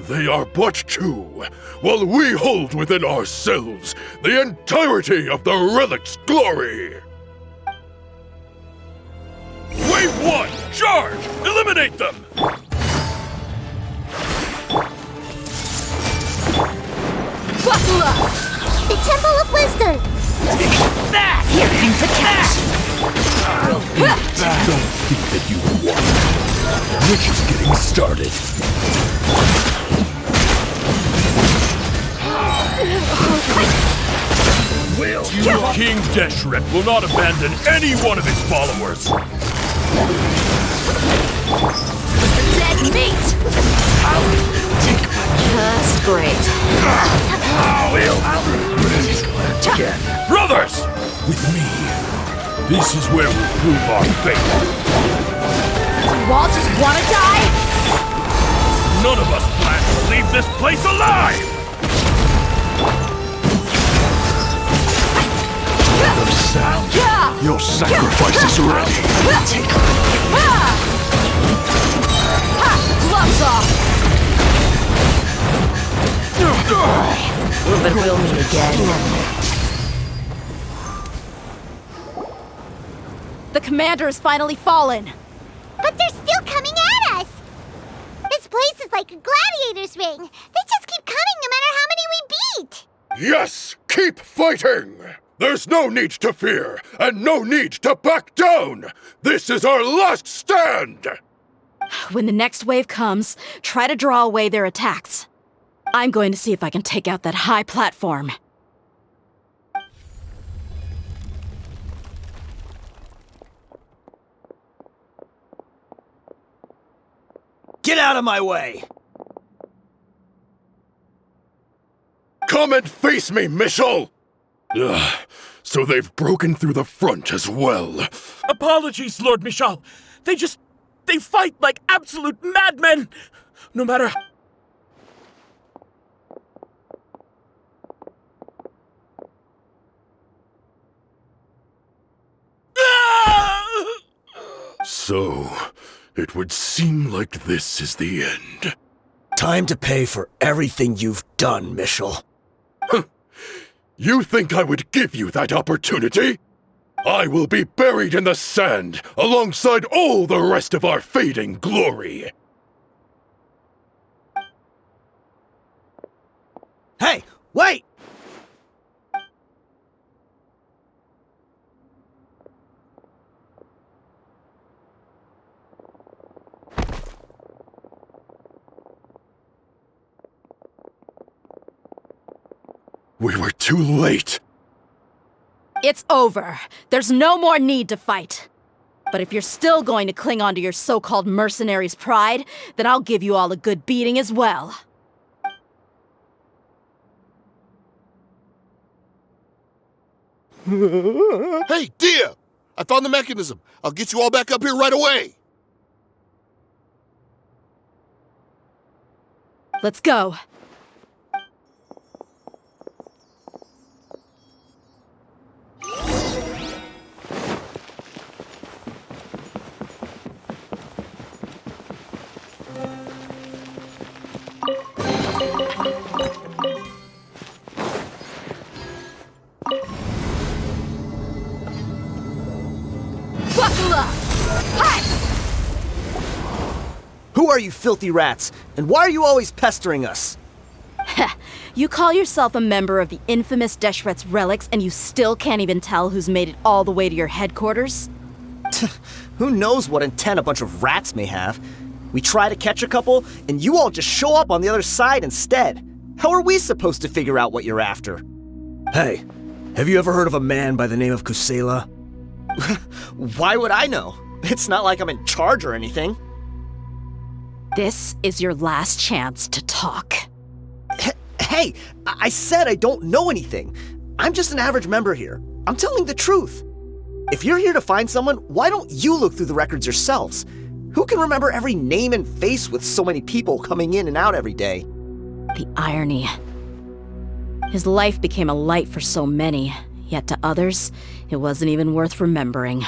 They are but two, while we hold within ourselves the entirety of the relic's glory. Wave 1, charge! Eliminate them! Buckle up! The Temple of Wisdom. That! Here comes the catch! Don't think that you won. We're just getting started. King Deshret will not abandon any one of his followers. Dead meat! Just great. Brothers! With me, this is where we'll prove our faith. You all just wanna die? None of us plan to leave this place alive! Your sacrifice is ready. Gloves off! But we'll meet again. The commander has finally fallen. But they're still coming at us. This place is like a gladiator's ring. They just keep coming no matter how many we beat. Yes, keep fighting! There's no need to fear, and no need to back down! This is our last stand! When the next wave comes, try to draw away their attacks. I'm going to see if I can take out that high platform. Get out of my way! Come and face me, Michel! Ugh, so they've broken through the front as well. Apologies, Lord Michel. They fight like absolute madmen! No matter... So, it would seem like this is the end. Time to pay for everything you've done, Michel. You think I would give you that opportunity? I will be buried in the sand alongside all the rest of our fading glory. Hey, wait! We were too late. It's over. There's no more need to fight. But if you're still going to cling on to your so-called mercenary's pride, then I'll give you all a good beating as well. Hey, Dehya! I found the mechanism. I'll get you all back up here right away. Let's go. Buckle up! Hi! Who are you filthy rats? And why are you always pestering us? You call yourself a member of the infamous Deshret's relics and you still can't even tell who's made it all the way to your headquarters? Who knows what intent a bunch of rats may have? We try to catch a couple, and you all just show up on the other side instead. How are we supposed to figure out what you're after? Hey, have you ever heard of a man by the name of Kusela? Why would I know? It's not like I'm in charge or anything. This is your last chance to talk. Hey, I said I don't know anything. I'm just an average member here. I'm telling the truth. If you're here to find someone, why don't you look through the records yourselves? Who can remember every name and face with so many people coming in and out every day? The irony. His life became a light for so many, yet to others, it wasn't even worth remembering.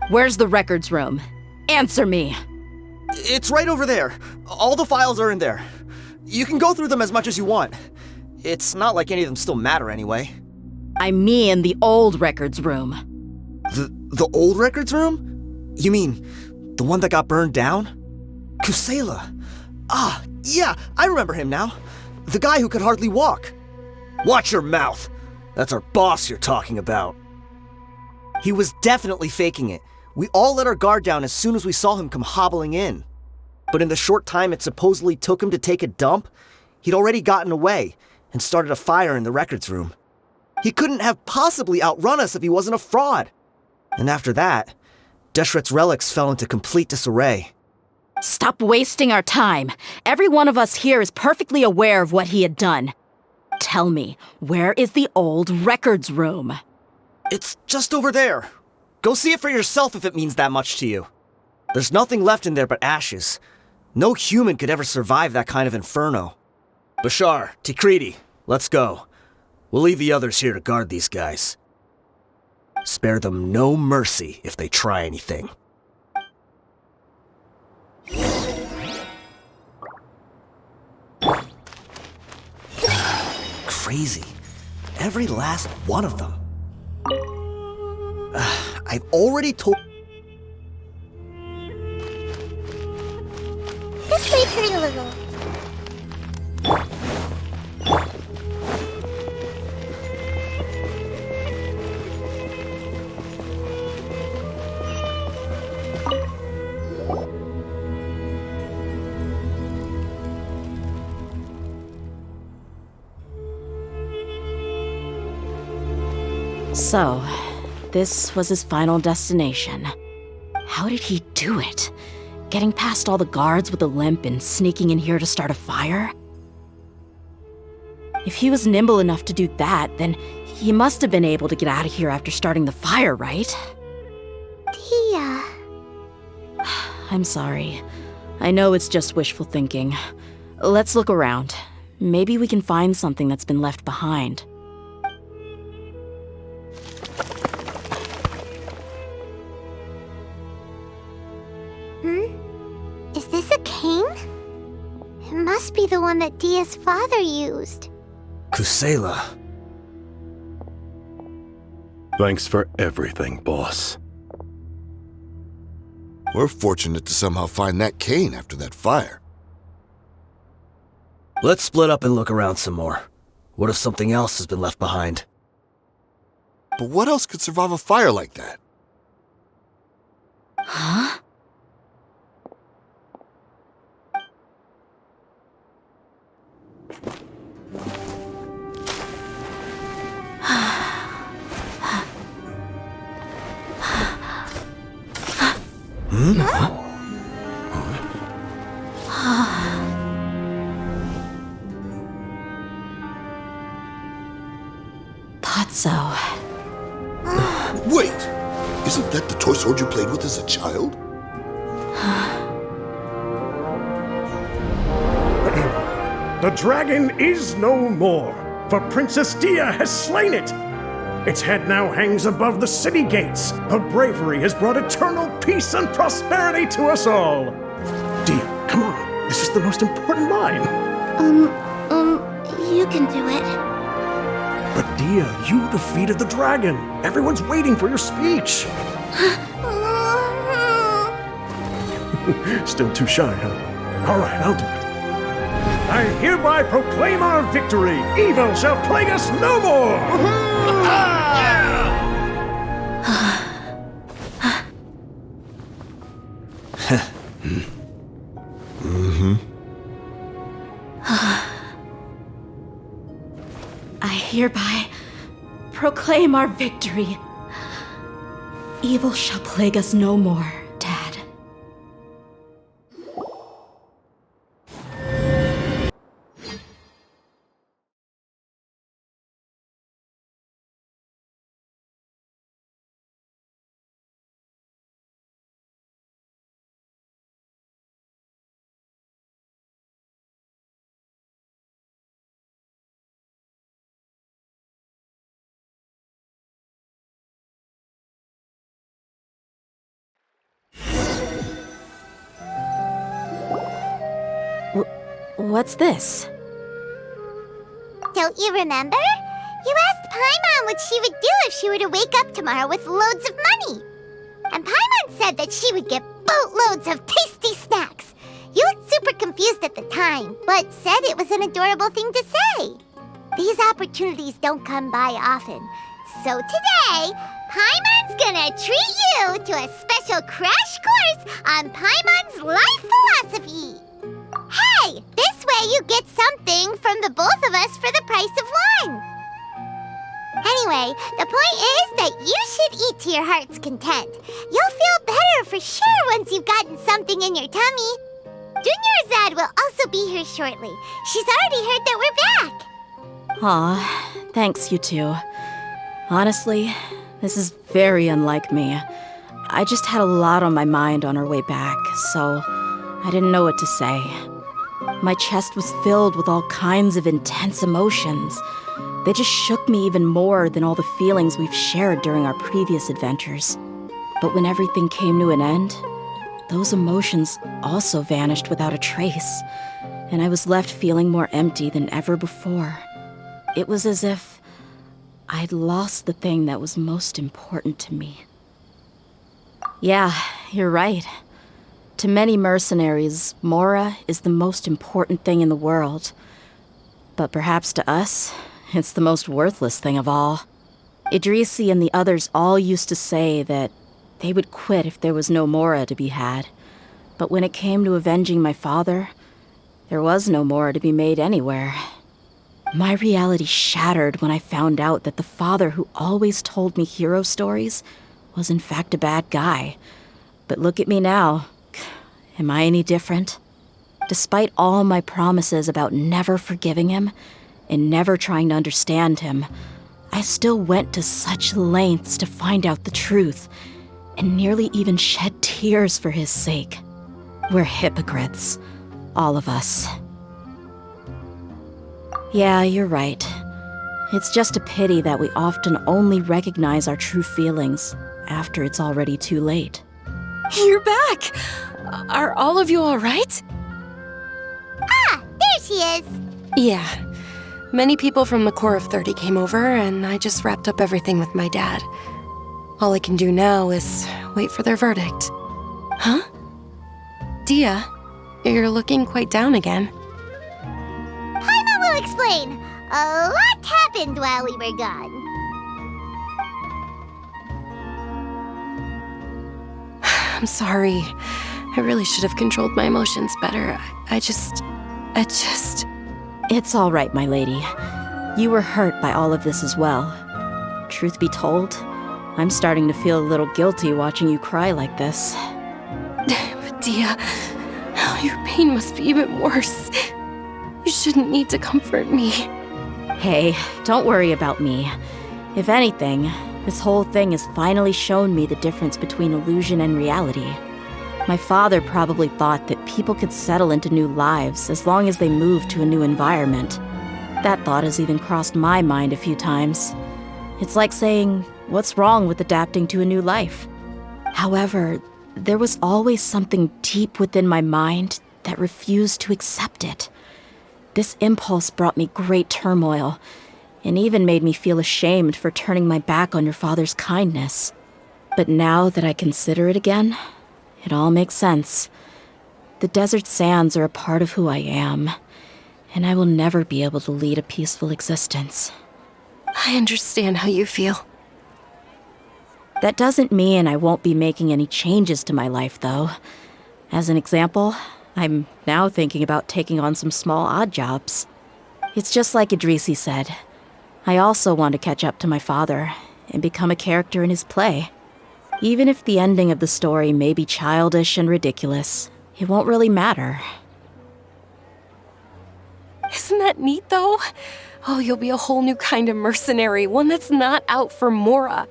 Where's the records room? Answer me! It's right over there. All the files are in there. You can go through them as much as you want. It's not like any of them still matter anyway. I mean the old records room. The old records room? You mean, the one that got burned down? Kusela. Ah, yeah, I remember him now. The guy who could hardly walk. Watch your mouth. That's our boss you're talking about. He was definitely faking it. We all let our guard down as soon as we saw him come hobbling in. But in the short time it supposedly took him to take a dump, he'd already gotten away and started a fire in the records room. He couldn't have possibly outrun us if he wasn't a fraud. And after that, Deshret's relics fell into complete disarray. Stop wasting our time. Every one of us here is perfectly aware of what he had done. Tell me, where is the old records room? It's just over there. Go see it for yourself if it means that much to you. There's nothing left in there but ashes. No human could ever survive that kind of inferno. Bashar, Tikriti, let's go. We'll leave the others here to guard these guys. Spare them no mercy if they try anything. Crazy. Every last one of them. I've already told... Just wait for a little. So, this was his final destination. How did he do it? Getting past all the guards with a limp and sneaking in here to start a fire? If he was nimble enough to do that, then he must have been able to get out of here after starting the fire, right? Dehya. I'm sorry. I know it's just wishful thinking. Let's look around. Maybe we can find something that's been left behind. Is this a cane? It must be the one that Dehya's father used. Kusela. Thanks for everything, boss. We're fortunate to somehow find that cane after that fire. Let's split up and look around some more. What if something else has been left behind? But what else could survive a fire like that? Huh? Thought so. Wait! Isn't that the toy sword you played with as a child? The dragon is no more, for Princess Dehya has slain it. Its head now hangs above the city gates. Her bravery has brought eternal peace and prosperity to us all. Dehya, come on. This is the most important line. You can do it. But Dehya, you defeated the dragon. Everyone's waiting for your speech. Still too shy, huh? All right, I'll do it. I hereby proclaim our victory. Evil shall plague us no more. I hereby proclaim our victory. Evil shall plague us no more, Dad. What's this? Don't you remember? You asked Paimon what she would do if she were to wake up tomorrow with loads of money. And Paimon said that she would get boatloads of tasty snacks. You looked super confused at the time, but said it was an adorable thing to say. These opportunities don't come by often. So today, Paimon's gonna treat you to a special crash course on Paimon's life philosophy. Hey, this way you get something from the both of us for the price of one. Anyway, the point is that you should eat to your heart's content. You'll feel better for sure once you've gotten something in your tummy. Dunyarzad will also be here shortly. She's already heard that we're back. Aw, thanks you two. Honestly, this is very unlike me. I just had a lot on my mind on our way back, so I didn't know what to say. My chest was filled with all kinds of intense emotions. They just shook me even more than all the feelings we've shared during our previous adventures. But when everything came to an end, those emotions also vanished without a trace, and I was left feeling more empty than ever before. It was as if I'd lost the thing that was most important to me. Yeah, you're right. To many mercenaries, Mora is the most important thing in the world. But perhaps to us, it's the most worthless thing of all. Idrisi and the others all used to say that they would quit if there was no Mora to be had. But when it came to avenging my father, there was no Mora to be made anywhere. My reality shattered when I found out that the father who always told me hero stories was in fact a bad guy. But look at me now. Am I any different? Despite all my promises about never forgiving him and never trying to understand him, I still went to such lengths to find out the truth and nearly even shed tears for his sake. We're hypocrites, all of us. Yeah, you're right. It's just a pity that we often only recognize our true feelings after it's already too late. You're back! Are all of you all right? Ah, there she is. Yeah. Many people from the Corps of 30 came over, and I just wrapped up everything with my dad. All I can do now is wait for their verdict. Huh? Dehya, you're looking quite down again. Paimon will explain. A lot happened while we were gone. I'm sorry. I really should have controlled my emotions better. I just... It's all right, my lady. You were hurt by all of this as well. Truth be told, I'm starting to feel a little guilty watching you cry like this. But Dehya, your pain must be even worse. You shouldn't need to comfort me. Hey, don't worry about me. If anything, this whole thing has finally shown me the difference between illusion and reality. My father probably thought that people could settle into new lives as long as they moved to a new environment. That thought has even crossed my mind a few times. It's like saying, what's wrong with adapting to a new life? However, there was always something deep within my mind that refused to accept it. This impulse brought me great turmoil, and even made me feel ashamed for turning my back on your father's kindness. But now that I consider it again, it all makes sense. The desert sands are a part of who I am, and I will never be able to lead a peaceful existence. I understand how you feel. That doesn't mean I won't be making any changes to my life, though. As an example, I'm now thinking about taking on some small odd jobs. It's just like Idrisi said. I also want to catch up to my father and become a character in his play. Even if the ending of the story may be childish and ridiculous, it won't really matter. Isn't that neat, though? Oh, you'll be a whole new kind of mercenary, one that's not out for Mora.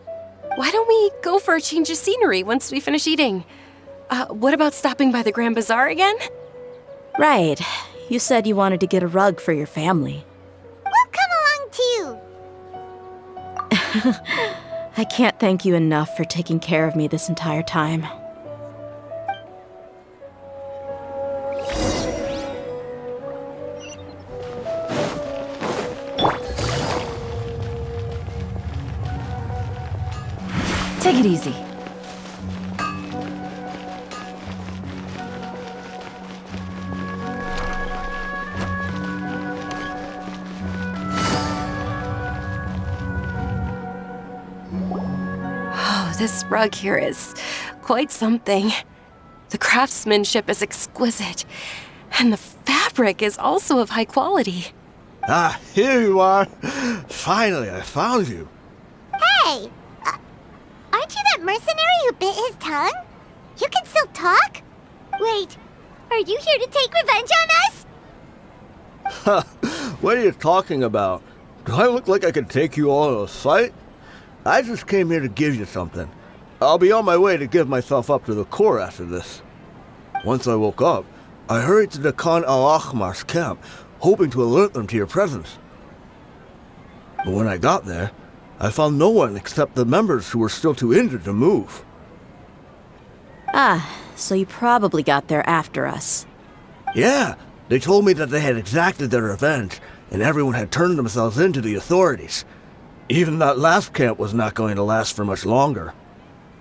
Why don't we go for a change of scenery once we finish eating? What about stopping by the Grand Bazaar again? Right. You said you wanted to get a rug for your family. We'll come along too. I can't thank you enough for taking care of me this entire time. Take it easy. This rug here is quite something. The craftsmanship is exquisite, and the fabric is also of high quality. Ah, here you are. Finally, I found you. Hey! Aren't you that mercenary who bit his tongue? You can still talk? Wait, are you here to take revenge on us? What are you talking about? Do I look like I could take you all in a fight? I just came here to give you something. I'll be on my way to give myself up to the Corps after this. Once I woke up, I hurried to the Khan al-Ahmar's camp, hoping to alert them to your presence. But when I got there, I found no one except the members who were still too injured to move. Ah, so you probably got there after us. Yeah, they told me that they had exacted their revenge, and everyone had turned themselves in to the authorities. Even that last camp was not going to last for much longer.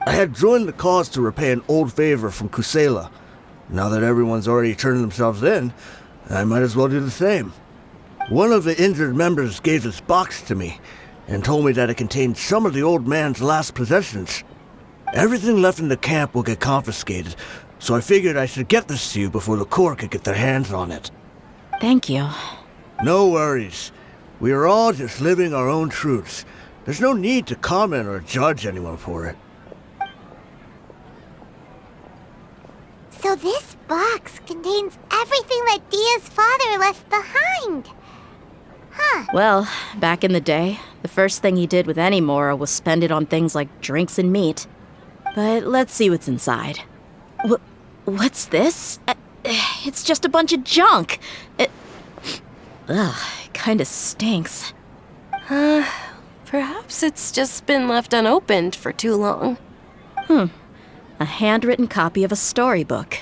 I had joined the cause to repay an old favor from Kusela. Now that everyone's already turned themselves in, I might as well do the same. One of the injured members gave this box to me, and told me that it contained some of the old man's last possessions. Everything left in the camp will get confiscated, so I figured I should get this to you before the Corps could get their hands on it. Thank you. No worries. We are all just living our own truths. There's no need to comment or judge anyone for it. So this box contains everything that Dia's father left behind. Huh. Well, back in the day, the first thing he did with any Mora was spend it on things like drinks and meat. But let's see what's inside. What's this? It's just a bunch of junk. It kinda stinks. Perhaps it's just been left unopened for too long. A handwritten copy of a storybook.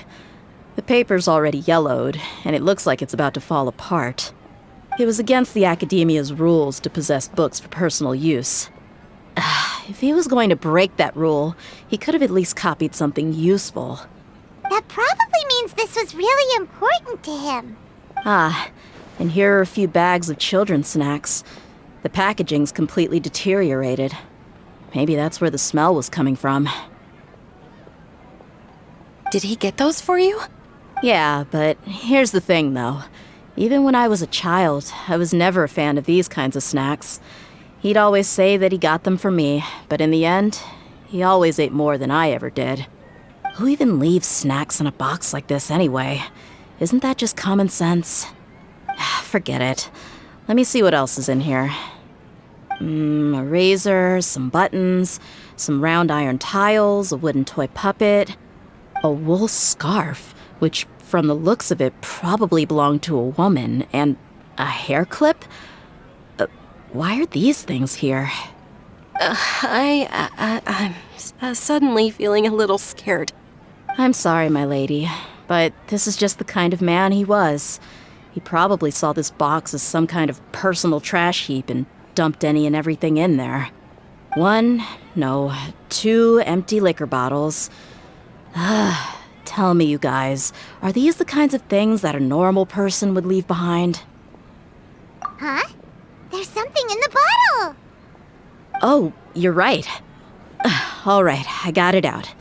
The paper's already yellowed, and it looks like it's about to fall apart. It was against the Academia's rules to possess books for personal use. If he was going to break that rule, he could have at least copied something useful. That probably means this was really important to him. And here are a few bags of children's snacks. The packaging's completely deteriorated. Maybe that's where the smell was coming from. Did he get those for you? Yeah, but here's the thing, though. Even when I was a child, I was never a fan of these kinds of snacks. He'd always say that he got them for me, but in the end, he always ate more than I ever did. Who even leaves snacks in a box like this anyway? Isn't that just common sense? Forget it. Let me see what else is in here. A razor, some buttons, some round iron tiles, a wooden toy puppet, a wool scarf, which from the looks of it probably belonged to a woman, and a hair clip? Why are these things here? I'm suddenly feeling a little scared. I'm sorry, my lady, but this is just the kind of man he was. He probably saw this box as some kind of personal trash heap and dumped any and everything in there. 2 empty liquor bottles. Tell me, you guys, are these the kinds of things that a normal person would leave behind? Huh? There's something in the bottle! Oh, you're right. All right, I got it out.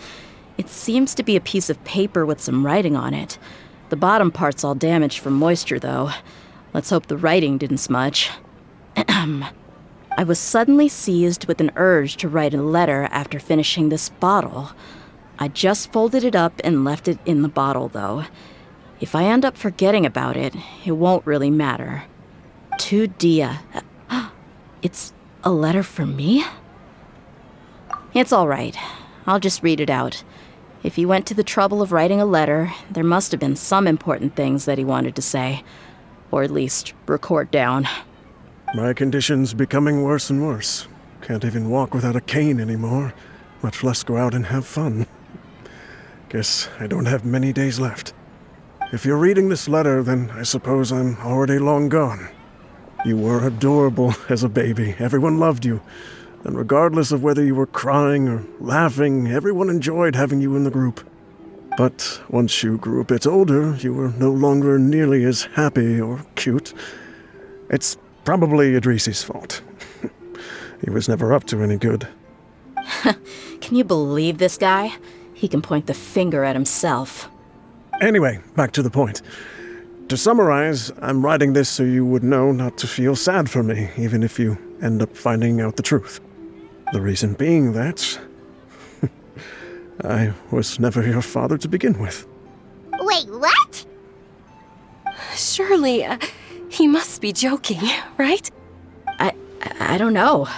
It seems to be a piece of paper with some writing on it. The bottom part's all damaged from moisture, though. Let's hope the writing didn't smudge. I was suddenly seized with an urge to write a letter after finishing this bottle. I just folded it up and left it in the bottle, though. If I end up forgetting about it, it won't really matter. To Dehya. It's a letter for me? It's all right. I'll just read it out. If he went to the trouble of writing a letter, there must have been some important things that he wanted to say. Or at least record down. My condition's becoming worse and worse. Can't even walk without a cane anymore, much less go out and have fun. Guess I don't have many days left. If you're reading this letter, then I suppose I'm already long gone. You were adorable as a baby. Everyone loved you. And regardless of whether you were crying or laughing, everyone enjoyed having you in the group. But once you grew a bit older, you were no longer nearly as happy or cute. It's probably Idrisi's fault. He was never up to any good. Can you believe this guy? He can point the finger at himself. Anyway, back to the point. To summarize, I'm writing this so you would know not to feel sad for me, even if you end up finding out the truth. The reason being that I was never your father to begin with. Wait, what? Surely, he must be joking, right? I don't know.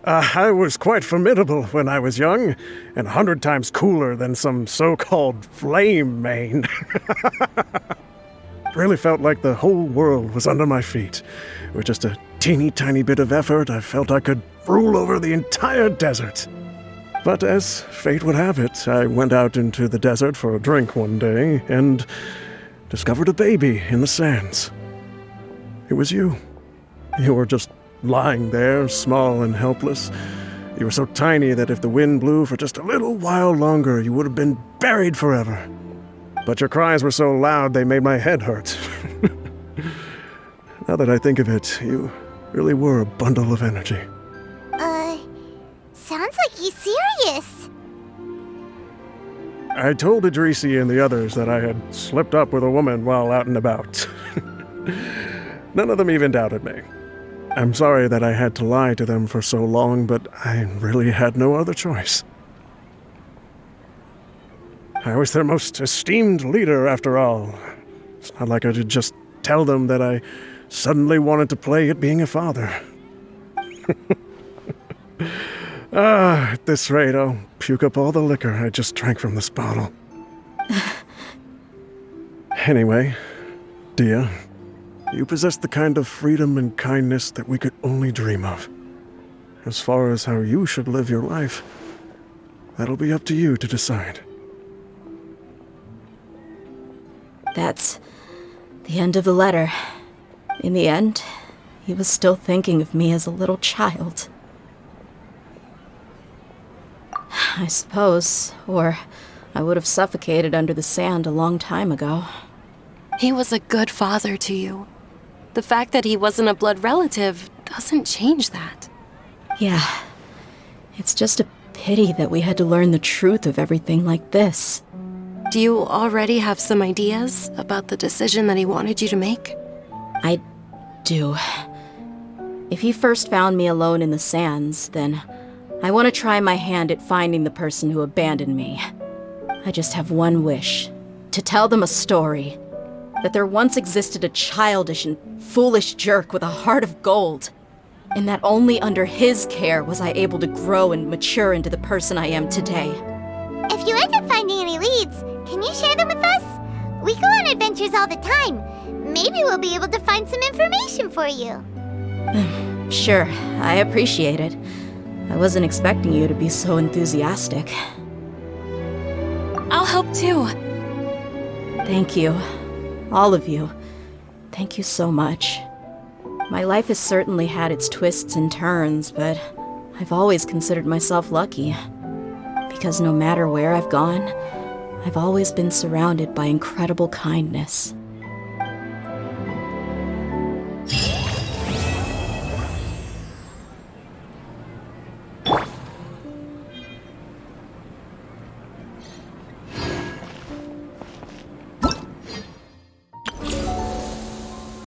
I was quite formidable when I was young, and 100 times cooler than some so-called flame main. Really felt like the whole world was under my feet. With just a teeny tiny bit of effort, I felt I could rule over the entire desert. But as fate would have it, I went out into the desert for a drink one day and discovered a baby in the sands. It was you. You were just lying there, small and helpless. You were so tiny that if the wind blew for just a little while longer, you would have been buried forever. But your cries were so loud they made my head hurt. Now that I think of it, you really were a bundle of energy. Sounds like he's serious. I told Idrisi and the others that I had slipped up with a woman while out and about. None of them even doubted me. I'm sorry that I had to lie to them for so long, but I really had no other choice. I was their most esteemed leader, after all. It's not like I could just tell them that I suddenly wanted to play at being a father. At this rate, I'll puke up all the liquor I just drank from this bottle. Anyway, Dehya, you possess the kind of freedom and kindness that we could only dream of. As far as how you should live your life, that'll be up to you to decide. That's the end of the letter. In the end, he was still thinking of me as a little child. I suppose, or I would have suffocated under the sand a long time ago. He was a good father to you. The fact that he wasn't a blood relative doesn't change that. Yeah. It's just a pity that we had to learn the truth of everything like this. Do you already have some ideas about the decision that he wanted you to make? I do. If he first found me alone in the sands, then I want to try my hand at finding the person who abandoned me. I just have one wish. To tell them a story. That there once existed a childish and foolish jerk with a heart of gold. And that only under his care was I able to grow and mature into the person I am today. If you end up finding any leads, can you share them with us? We go on adventures all the time. Maybe we'll be able to find some information for you. Sure, I appreciate it. I wasn't expecting you to be so enthusiastic. I'll help too. Thank you. All of you. Thank you so much. My life has certainly had its twists and turns, but I've always considered myself lucky. Because no matter where I've gone, I've always been surrounded by incredible kindness.